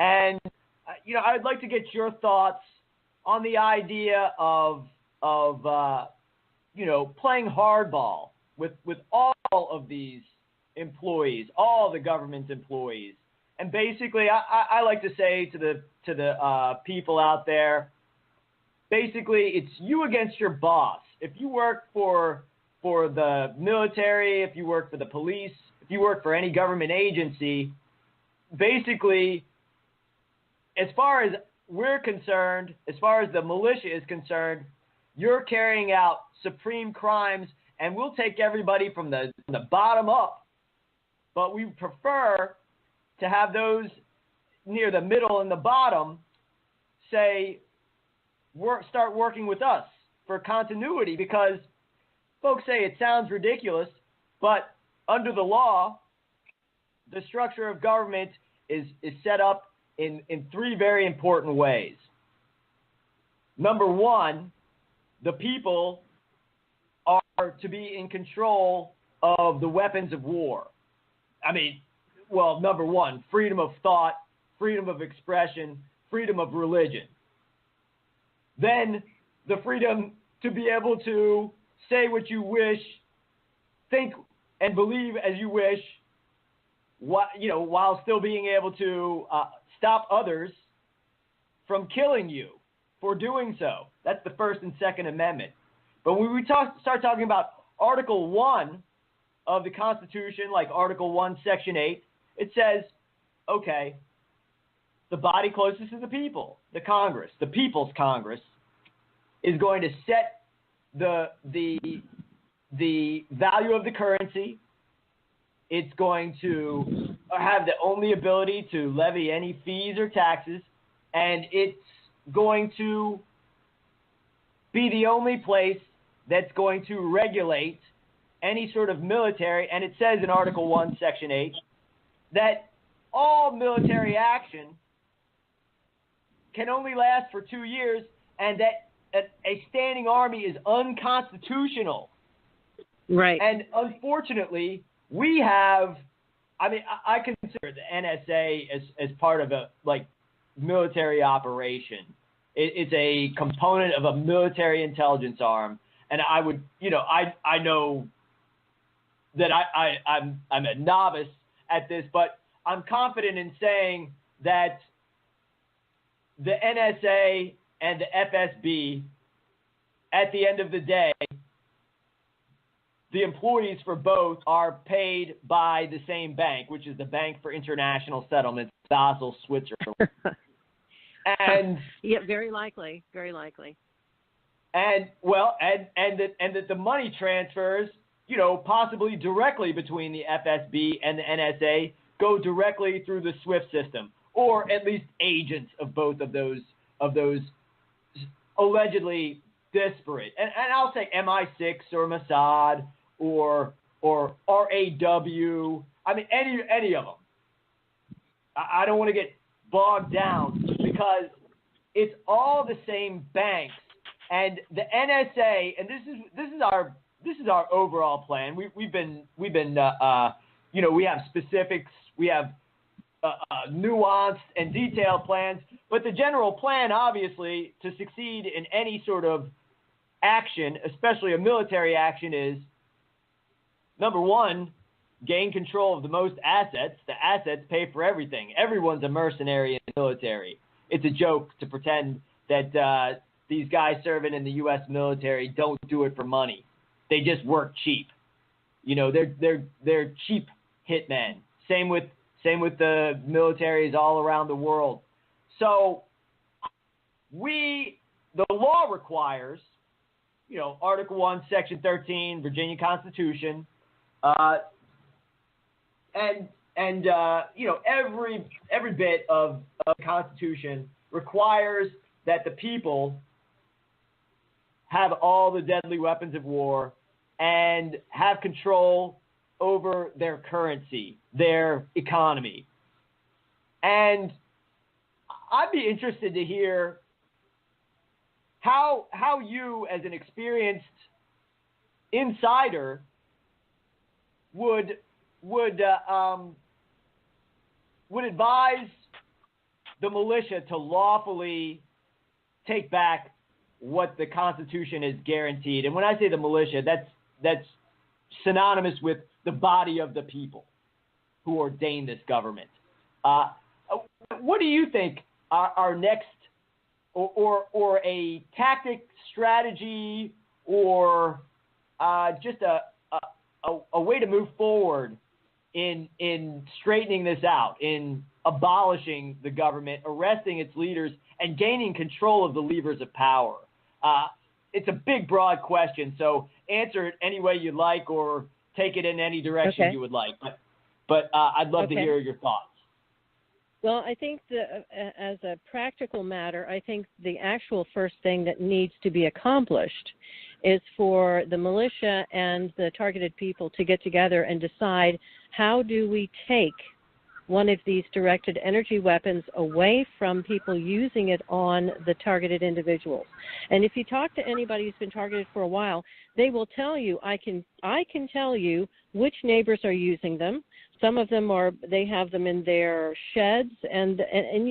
And I'd like to get your thoughts on the idea of playing hardball with all of these employees, all the government employees. And basically, I like to say to the people out there, basically, it's you against your boss. If you work for the military, if you work for the police, if you work for any government agency, basically, as far as we're concerned, as far as the militia is concerned, you're carrying out supreme crimes, and we'll take everybody from the bottom up, but we prefer to have those near the middle and the bottom start working with us for continuity, because folks say it sounds ridiculous, but under the law, the structure of government is set up in three very important ways. Number one, the people are to be in control of the weapons of war. I mean, well, number one, freedom of thought, freedom of expression, freedom of religion. Then the freedom to be able to say what you wish, think and believe as you wish, while still being able to stop others from killing you for doing so. That's the First and Second Amendment. But when we start talking about Article 1 of the Constitution, like Article 1, Section 8, it says, okay, the body closest to the people, the Congress, the People's Congress, is going to set the value of the currency. It's going to have the only ability to levy any fees or taxes, and it's going to be the only place that's going to regulate any sort of military. And it says in Article 1, Section 8, that all military action can only last for 2 years, and that a standing army is unconstitutional. Right. And unfortunately, we have, I consider the NSA as part of a military operation. It's a component of a military intelligence arm, and I would, I know that I'm a novice at this, but I'm confident in saying that the NSA and the FSB, at the end of the day, the employees for both are paid by the same bank, which is the Bank for International Settlements, Basel, Switzerland. And yeah, very likely. And that the money transfers, possibly directly between the FSB and the NSA, go directly through the SWIFT system, or at least agents of both of those allegedly disparate. And I'll say MI6 or Mossad or RAW. I mean, any of them. I don't want to get bogged down because it's all the same banks, and the NSA. And this is our overall plan. We've been we have specifics, we have nuanced and detailed plans, but the general plan, obviously, to succeed in any sort of action, especially a military action, is number one, gain control of the most assets. The assets pay for everything. Everyone's a mercenary in the military. It's a joke to pretend that these guys serving in the U.S. military don't do it for money. They just work cheap. They're cheap hitmen. Same with the militaries all around the world. So the law requires, Article 1, Section 13, Virginia Constitution, every bit of the Constitution requires that the people have all the deadly weapons of war and have control over their currency, their economy. And I'd be interested to hear how you, as an experienced insider, would advise the militia to lawfully take back what the Constitution is guaranteed. And when I say the militia, that's synonymous with the body of the people who ordain this government. What do you think our next or a tactic, strategy, or just a way to move forward in straightening this out, in abolishing the government, arresting its leaders, and gaining control of the levers of power? It's a big, broad question, so answer it any way you like or take it in any direction you would like. But I'd love to hear your thoughts. Well, I think as a practical matter, I think the actual first thing that needs to be accomplished is for the militia and the targeted people to get together and decide, how do we take one of these directed energy weapons away from people using it on the targeted individuals. And if you talk to anybody who's been targeted for a while, they will tell you, I can tell you which neighbors are using them. Some of them they have them in their sheds, and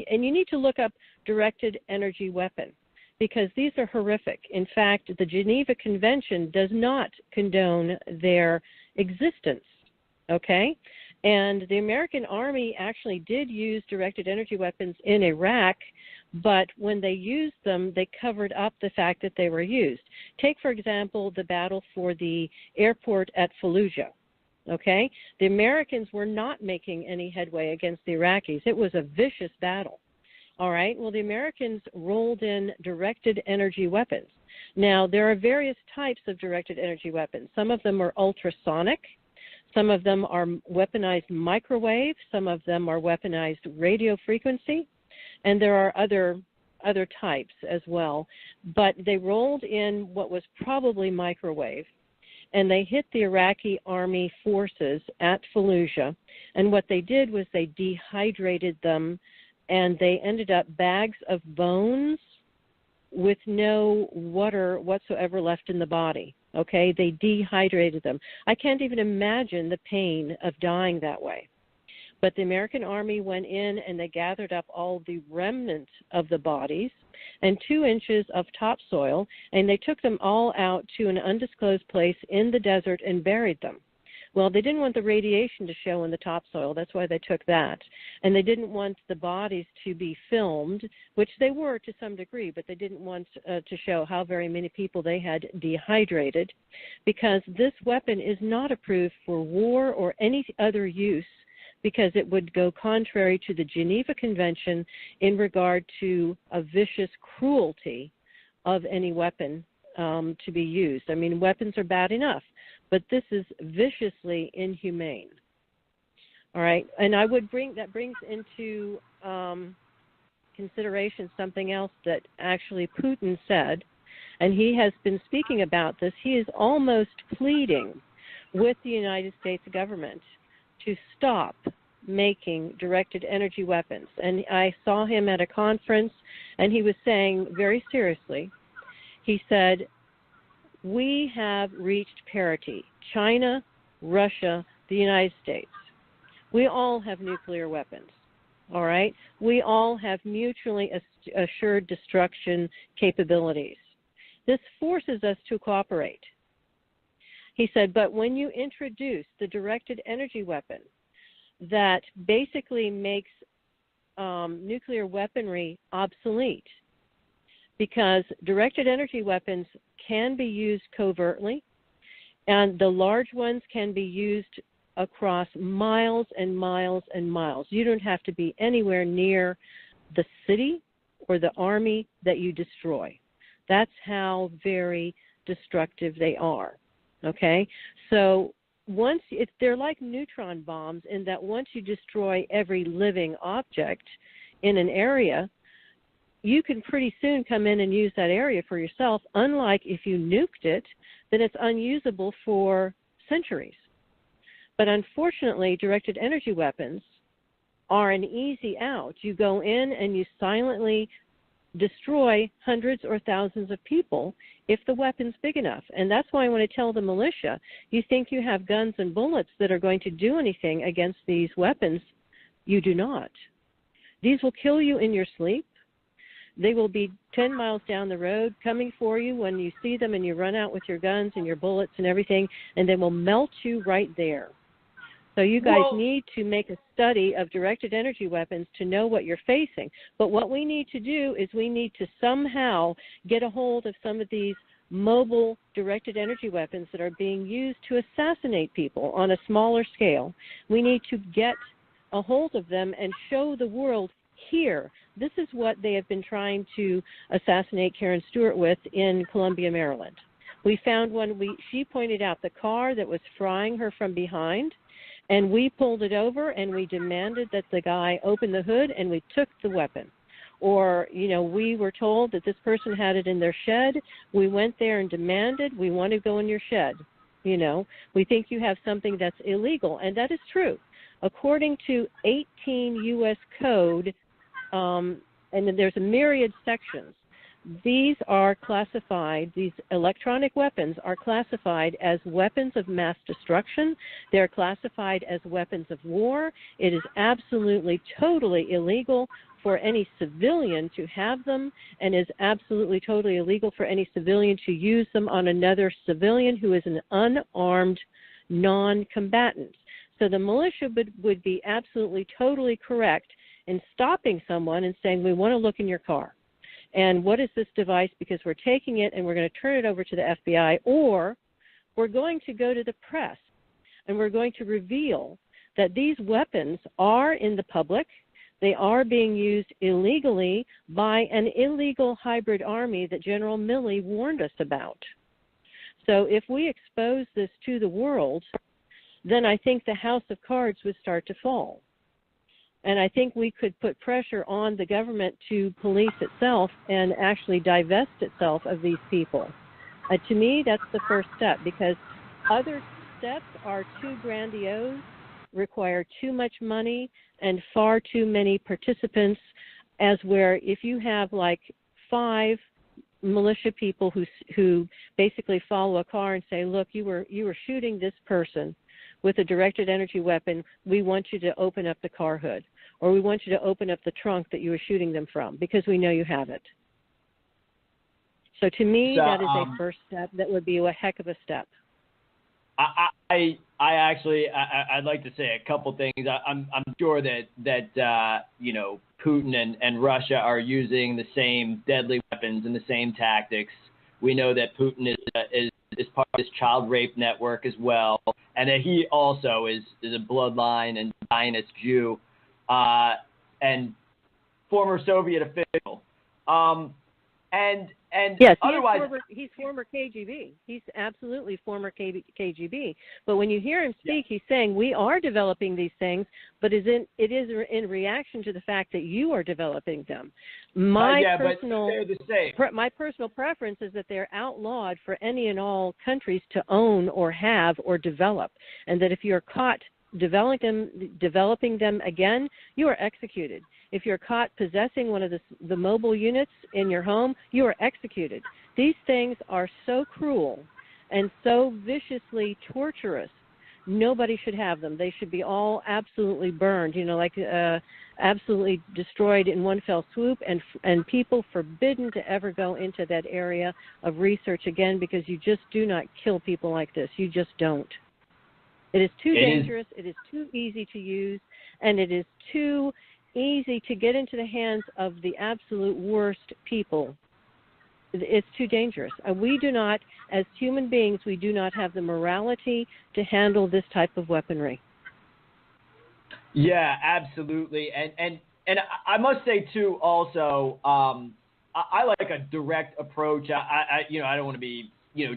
you need to look up directed energy weapon, because these are horrific. In fact, the Geneva Convention does not condone their existence, okay? And the American Army actually did use directed energy weapons in Iraq, but when they used them, they covered up the fact that they were used. Take, for example, the battle for the airport at Fallujah. Okay? The Americans were not making any headway against the Iraqis. It was a vicious battle. All right? Well, the Americans rolled in directed energy weapons. Now, there are various types of directed energy weapons. Some of them are ultrasonic. Some of them are weaponized microwave. Some of them are weaponized radio frequency. And there are other types as well. But they rolled in what was probably microwave, and they hit the Iraqi army forces at Fallujah. And what they did was they dehydrated them, and they ended up bags of bones with no water whatsoever left in the body. Okay, they dehydrated them. I can't even imagine the pain of dying that way. But the American Army went in and they gathered up all the remnants of the bodies and 2 inches of topsoil, and they took them all out to an undisclosed place in the desert and buried them. Well, they didn't want the radiation to show in the topsoil. That's why they took that. And they didn't want the bodies to be filmed, which they were to some degree, but they didn't want to show how very many people they had dehydrated, because this weapon is not approved for war or any other use, because it would go contrary to the Geneva Convention in regard to a vicious cruelty of any weapon to be used. I mean, weapons are bad enough, but this is viciously inhumane. All right, and that brings into consideration something else that actually Putin said, and he has been speaking about this. He is almost pleading with the United States government to stop making directed energy weapons. And I saw him at a conference, and he was saying very seriously, he said, we have reached parity. China, Russia, the United States. We all have nuclear weapons, all right? We all have mutually assured destruction capabilities. This forces us to cooperate. He said, but when you introduce the directed energy weapon that basically makes nuclear weaponry obsolete, because directed energy weapons can be used covertly, and the large ones can be used across miles and miles and miles. You don't have to be anywhere near the city or the army that you destroy. That's how very destructive they are. Okay? So they're like neutron bombs in that once you destroy every living object in an area, you can pretty soon come in and use that area for yourself, unlike if you nuked it, then it's unusable for centuries. But unfortunately, directed energy weapons are an easy out. You go in and you silently destroy hundreds or thousands of people if the weapon's big enough. And that's why when I tell the militia, you think you have guns and bullets that are going to do anything against these weapons, you do not. These will kill you in your sleep. They will be 10 miles down the road coming for you when you see them and you run out with your guns and your bullets and everything, and they will melt you right there. So you guys need to make a study of directed energy weapons to know what you're facing. But what we need to do is we need to somehow get a hold of some of these mobile directed energy weapons that are being used to assassinate people on a smaller scale. We need to get a hold of them and show the world, here, this is what they have been trying to assassinate Karen Stewart with in Columbia, Maryland. We found one, she pointed out the car that was frying her from behind, and we pulled it over and we demanded that the guy open the hood and we took the weapon. Or, we were told that this person had it in their shed. We went there and demanded, we want to go in your shed. We think you have something that's illegal, and that is true. According to 18 U.S. Code, and then there's a myriad sections, these are classified, these electronic weapons are classified as weapons of mass destruction. They're classified as weapons of war. It is absolutely, totally illegal for any civilian to have them, and is absolutely, totally illegal for any civilian to use them on another civilian who is an unarmed non-combatant. So the militia would be absolutely, totally correct in stopping someone and saying, we want to look in your car. And what is this device? Because we're taking it and we're going to turn it over to the FBI, or we're going to go to the press and we're going to reveal that these weapons are in the public. They are being used illegally by an illegal hybrid army that General Milley warned us about. So if we expose this to the world, then I think the house of cards would start to fall. And I think we could put pressure on the government to police itself and actually divest itself of these people. To me, that's the first step, because other steps are too grandiose, require too much money, and far too many participants, as where if you have like 5 militia people who basically follow a car and say, look, you were shooting this person with a directed energy weapon, we want you to open up the car hood, or we want you to open up the trunk that you were shooting them from, because we know you have it. So to me, that is a first step. That would be a heck of a step. I'd like to say a couple things. I'm sure that Putin and Russia are using the same deadly weapons and the same tactics. We know that Putin is part of this child rape network as well, and that he also is a bloodline and Zionist Jew, and former Soviet official. And yes, otherwise, he's former KGB. He's absolutely former KGB. But when you hear him speak, he's saying we are developing these things, but it is in reaction to the fact that you are developing them. My personal preference is that they're outlawed for any and all countries to own or have or develop, and that if you're caught developing them again, you are executed. If you're caught possessing one of the mobile units in your home, you are executed. These things are so cruel and so viciously torturous. Nobody should have them. They should be all absolutely burned, absolutely destroyed in one fell swoop, and people forbidden to ever go into that area of research again, because you just do not kill people like this. You just don't. It is too dangerous, it is too easy to use, and it is too easy to get into the hands of the absolute worst people. It's too dangerous. We do not, as human beings, we do not have the morality to handle this type of weaponry. Yeah, absolutely. And I must say, too, also, I like a direct approach. I don't want to be,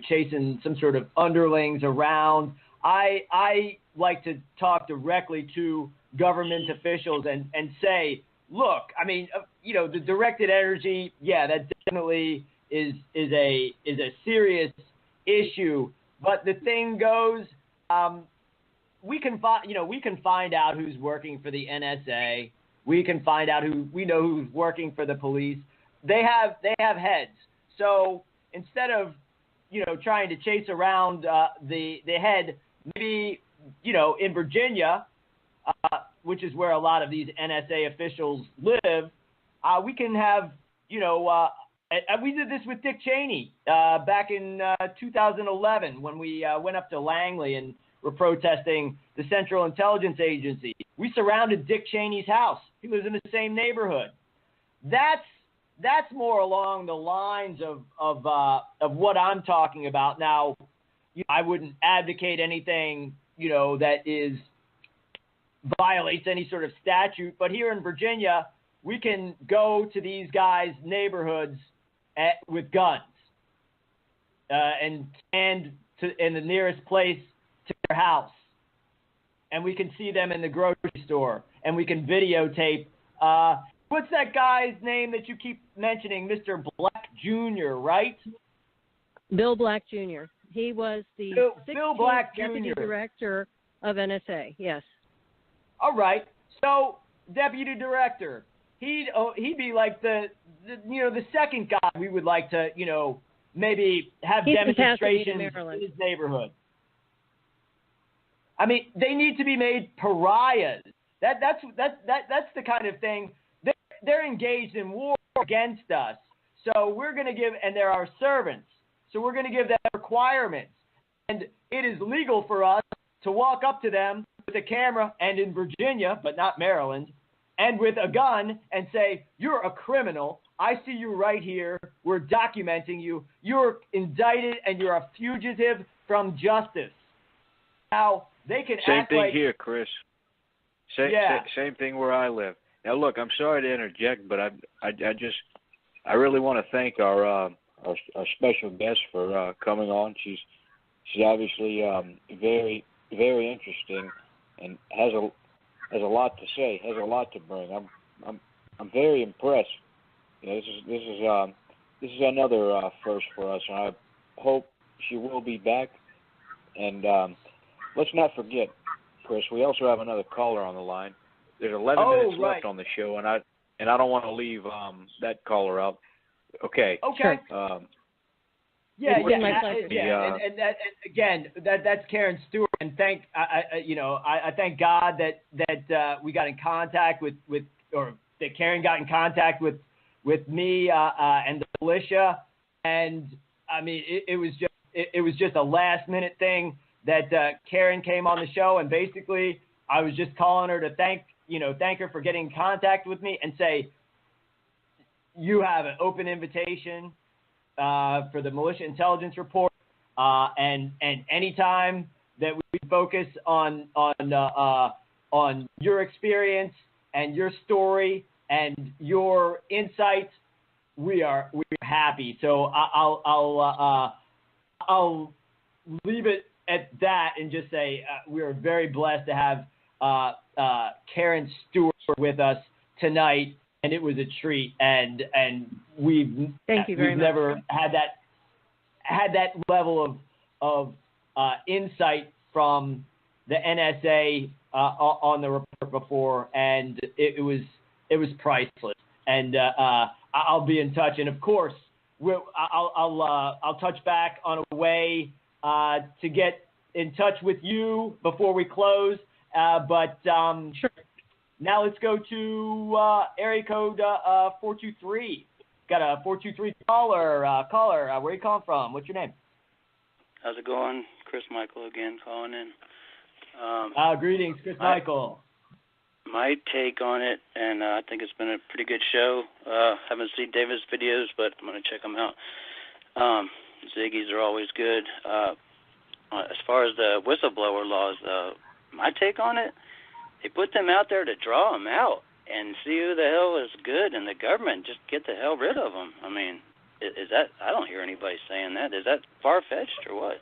chasing some sort of underlings around. I like to talk directly to government officials and say, look, I mean, the directed energy, that definitely is a serious issue. But the thing goes, we can find out who's working for the NSA. We can find out who's working for the police. They have heads. So instead of trying to chase around the head, maybe in Virginia, which is where a lot of these NSA officials live, we can have we did this with Dick Cheney back in 2011 when we went up to Langley and were protesting the Central Intelligence Agency. We surrounded Dick Cheney's house. He lives in the same neighborhood. That's more along the lines of what I'm talking about. Now, I wouldn't advocate anything that violates any sort of statute, but here in Virginia, we can go to these guys' neighborhoods with guns and stand in the nearest place to their house, and we can see them in the grocery store, and we can videotape. What's that guy's name that you keep mentioning? Mr. Black Jr., right? Bill Black Jr. He was the Bill Black Deputy Jr. Director of NSA, yes. All right. So, Deputy Director, he'd be like the second guy we would like to, maybe have demonstrations in his neighborhood. I mean, they need to be made pariahs. That's the kind of thing. They're engaged in war against us. So we're going to give, and they're our servants. So we're going to give them requirements. And it is legal for us to walk up to them with a camera, and in Virginia, but not Maryland, and with a gun and say, you're a criminal. I see you right here. We're documenting you. You're indicted and you're a fugitive from justice. Now, they can Same act thing like... here, Chris. Same thing where I live. Now, look, I'm sorry to interject, but I really want to thank our special guest for coming on. She's obviously very, very interesting and has a lot to say, has a lot to bring. I'm very impressed. This is another first for us, and I hope she will be back. And let's not forget, Chris, we also have another caller on the line. There's 11 minutes left on the show, and I don't want to leave that caller out. Okay. Okay. Sure. And that's Karen Stewart, and I thank God that we got in contact with or that Karen got in contact with me and the militia, and I mean it was just a last minute thing. that Karen came on the show, and basically I was just calling her to thank her for getting in contact with me and say, you have an open invitation for the Militia Intelligence Report, and anytime that we focus on your experience and your story and your insights, we're happy. So I'll leave it at that and just say we are very blessed to have Karen Stewart with us tonight, and it was a treat. And we've never had that level of insight from the NSA on the report before, and it was priceless. And I'll be in touch, and of course I'll touch back on a way to get in touch with you before we close. But sure. Now let's go to area code 423. Got a 423 caller. Where are you calling from? What's your name? How's it going? Chris Michael again calling in. Greetings, Chris Michael. My take on it, and I think it's been a pretty good show. Haven't seen David's videos, but I'm going to check them out. Ziggy's are always good. As far as the whistleblower laws, my take on it, they put them out there to draw them out and see who the hell is good in the government. Just get the hell rid of them. I mean, is that? I don't hear anybody saying that. Is that far-fetched or what?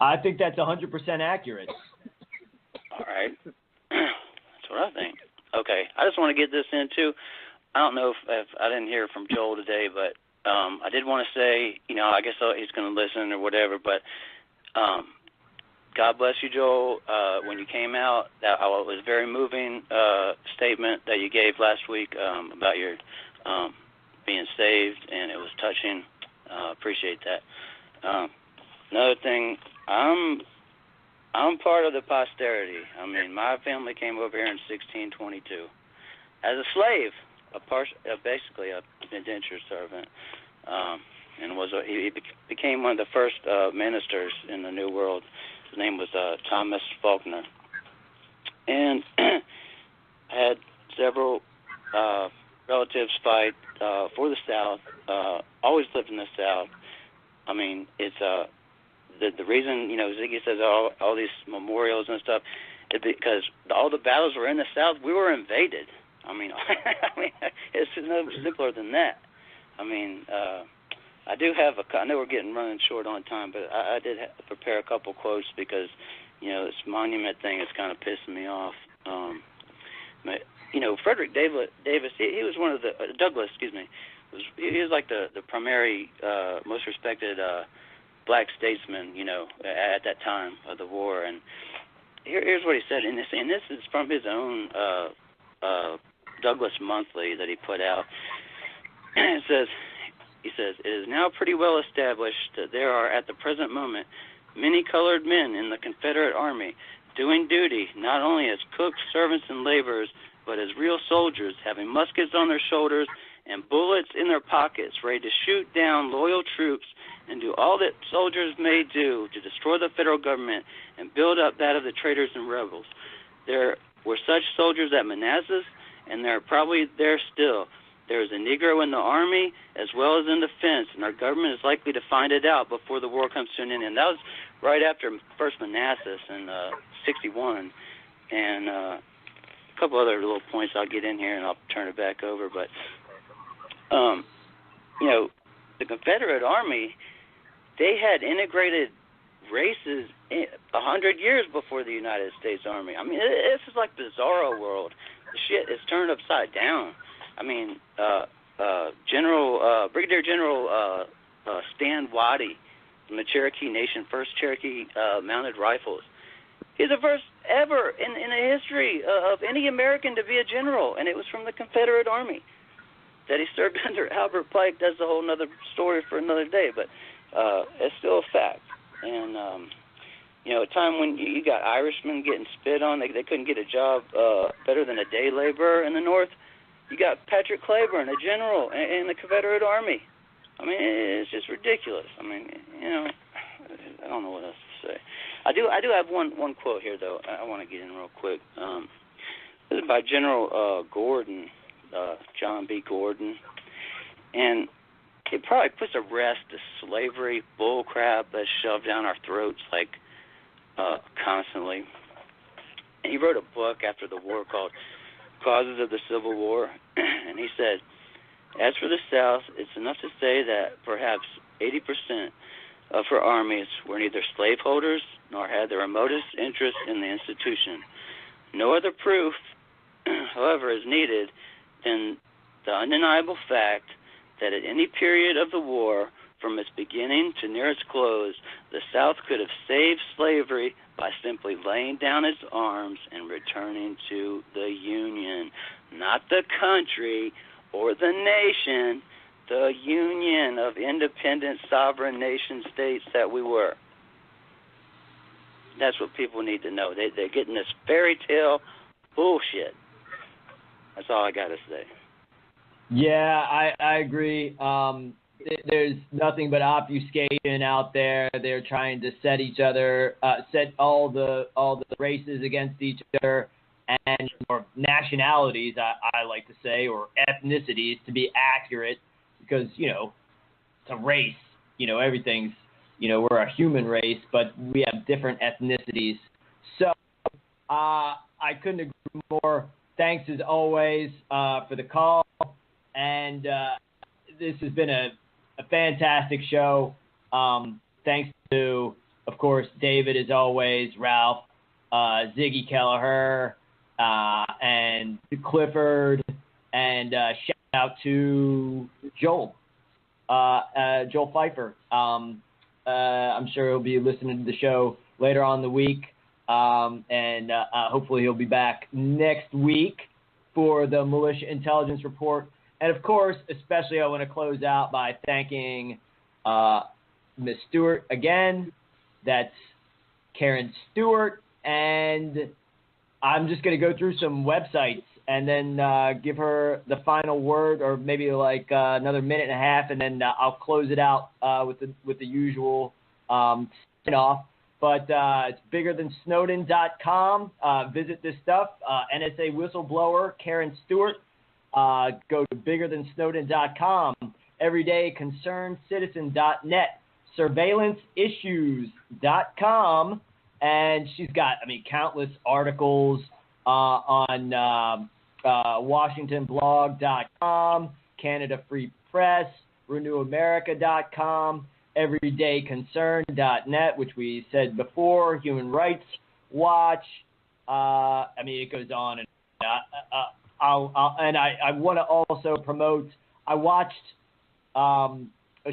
I think that's 100% accurate. All right. That's what I think. Okay. I just want to get this in, too. I don't know if I didn't hear from Joel today, but I did want to say, I guess he's going to listen or whatever, but God bless you, Joel. When you came out, that was a very moving statement that you gave last week about your being saved, and it was touching. Appreciate that. Another thing, I'm part of the posterity. I mean, my family came over here in 1622 as a slave, basically a indentured servant, and he became one of the first ministers in the New World. His name was Thomas Faulkner, and I had several relatives fight for the South. Always lived in the South. I mean, it's the reason Ziggy says all these memorials and stuff is because all the battles were in the South. We were invaded. I mean, it's no simpler than that. I mean, I do have I know we're running short on time, but I did prepare a couple quotes because this monument thing is kind of pissing me off. Frederick Davis, he was one of the Douglas, excuse me. He was like the primary, most respected black statesman, at that time of the war. And here's what he said, and this is from his own Douglas Monthly that he put out. And he says, it is now pretty well established that there are at the present moment many colored men in the Confederate Army doing duty not only as cooks, servants, and laborers, but as real soldiers, having muskets on their shoulders and bullets in their pockets, ready to shoot down loyal troops and do all that soldiers may do to destroy the federal government and build up that of the traitors and rebels. There were such soldiers at Manassas, and they're probably there still. There is a Negro in the Army as well as in defense, and our government is likely to find it out before the war comes to an end. And that was right after First Manassas in 61. And a couple other little points I'll get in here, and I'll turn it back over. But, the Confederate Army, they had integrated races 100 years before the United States Army. I mean, this is like Bizarro world. The shit is turned upside down. I mean, Brigadier General Stan Waddy from the Cherokee Nation, 1st Cherokee Mounted Rifles. He's the first ever in the history of any American to be a general, and it was from the Confederate Army. That he served under Albert Pike, that's a whole other story for another day, but it's still a fact. And, a time when you got Irishmen getting spit on, they couldn't get a job better than a day laborer in the North. You got Patrick Claiborne, a general in the Confederate Army. I mean, it's just ridiculous. I mean, I don't know what else to say. I do have one quote here, though. I want to get in real quick. This is by General Gordon, John B. Gordon, and it probably puts to rest the slavery bullcrap that's shoved down our throats constantly. And he wrote a book after the war called Causes of the Civil War, and he said, as for the South, it's enough to say that perhaps 80% of her armies were neither slaveholders nor had the remotest interest in the institution. No other proof, however, is needed than the undeniable fact that at any period of the war, from its beginning to near its close, the South could have saved slavery by simply laying down its arms and returning to the Union, not the country or the nation, the union of independent sovereign nation states that we were. That's what people need to know. They're getting this fairy tale bullshit. That's all I got to say. Yeah, I agree. There's nothing but obfuscation out there. They're trying to set all the races against each other, or nationalities, I like to say, or ethnicities, to be accurate, because it's a race. Everything's we're a human race, but we have different ethnicities. So I couldn't agree more. Thanks as always for the call, and this has been a fantastic show. Thanks to, of course, David as always, Ralph, Ziggy, Kelleher, and Clifford, and shout out to Joel Pfeiffer. I'm sure he'll be listening to the show later on in the week, and hopefully he'll be back next week for the Militia Intelligence Report. And, of course, especially I want to close out by thanking Ms. Stewart again. That's Karen Stewart. And I'm just going to go through some websites and then give her the final word, or maybe like another minute and a half, and then I'll close it out with the usual sign-off. But it's biggerthansnowden.com. Visit this stuff. NSA whistleblower Karen Stewart. Go to biggerthansnowden.com. everydayconcernedcitizen.net. surveillancesissues.com. And she's got, countless articles on washingtonblog.com, Canada Free Press, renewamerica.com, everydayconcern.net, which we said before, Human Rights Watch. It goes on. And I want to also promote, I watched a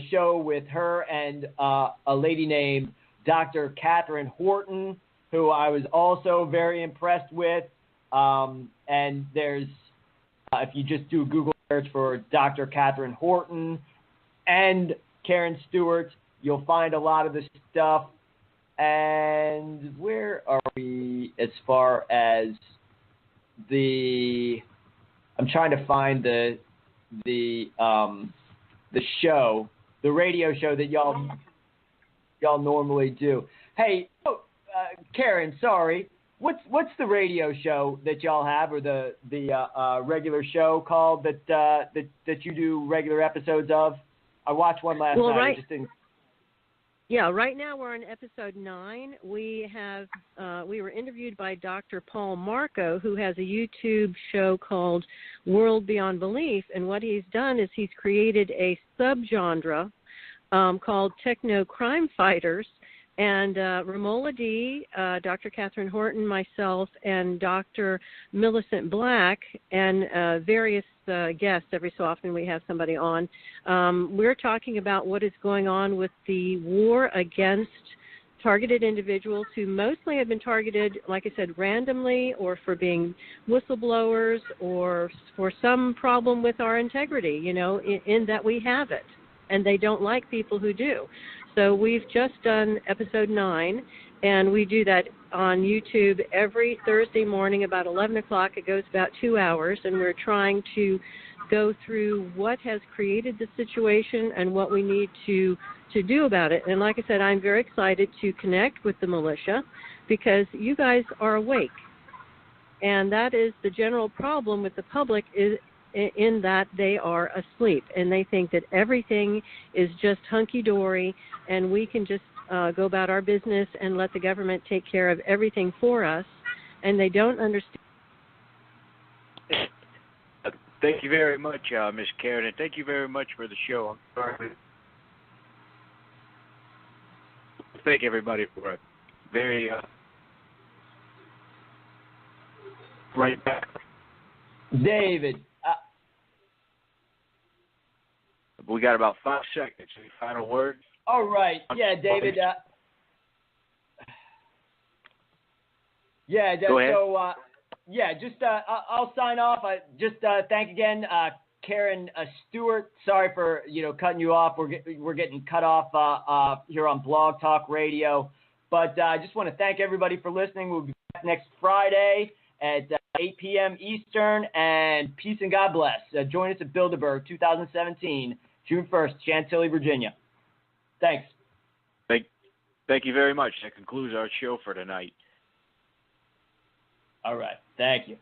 show with her and a lady named Dr. Catherine Horton, who I was also very impressed with. And there's, if you just do a Google search for Dr. Catherine Horton and Karen Stewart, you'll find a lot of this stuff. And where are we as far as I'm trying to find the show, the radio show that y'all normally do. Hey, Karen, sorry. What's the radio show that y'all have, or the regular show called that you do regular episodes of? I watched one last night. Right. I just didn't. Yeah, right now we're on episode 9. We were interviewed by Dr. Paul Marco, who has a YouTube show called World Beyond Belief, and what he's done is he's created a subgenre called Techno Crime Fighters, and Romola D., Dr. Catherine Horton, myself, and Dr. Millicent Black, and various guests. Every so often we have somebody on. We're talking about what is going on with the war against targeted individuals who mostly have been targeted, like I said, randomly, or for being whistleblowers, or for some problem with our integrity, in that we have it, and they don't like people who do. So we've just done episode 9, and we do that on YouTube every Thursday morning about 11 o'clock. It goes about 2 hours, and we're trying to go through what has created the situation and what we need to do about it. And like I said, I'm very excited to connect with the militia because you guys are awake. And that is the general problem with the public, is in that they are asleep and they think that everything is just hunky-dory and we can just go about our business and let the government take care of everything for us, and they don't understand. Thank you very much, Ms. Karen, and thank you very much for the show. I'm sorry. Thank everybody for it. Very right back. David. We got about 5 seconds. Any final words? All right. Yeah, David. Go ahead. So, I'll sign off. Thank again, Karen Stewart. Sorry for cutting you off. We're getting cut off here on Blog Talk Radio, but I just want to thank everybody for listening. We'll be back next Friday at 8 p.m. Eastern, and peace and God bless. Join us at Bilderberg 2017, June 1st, Chantilly, Virginia. Thanks. Thank you very much. That concludes our show for tonight. All right. Thank you.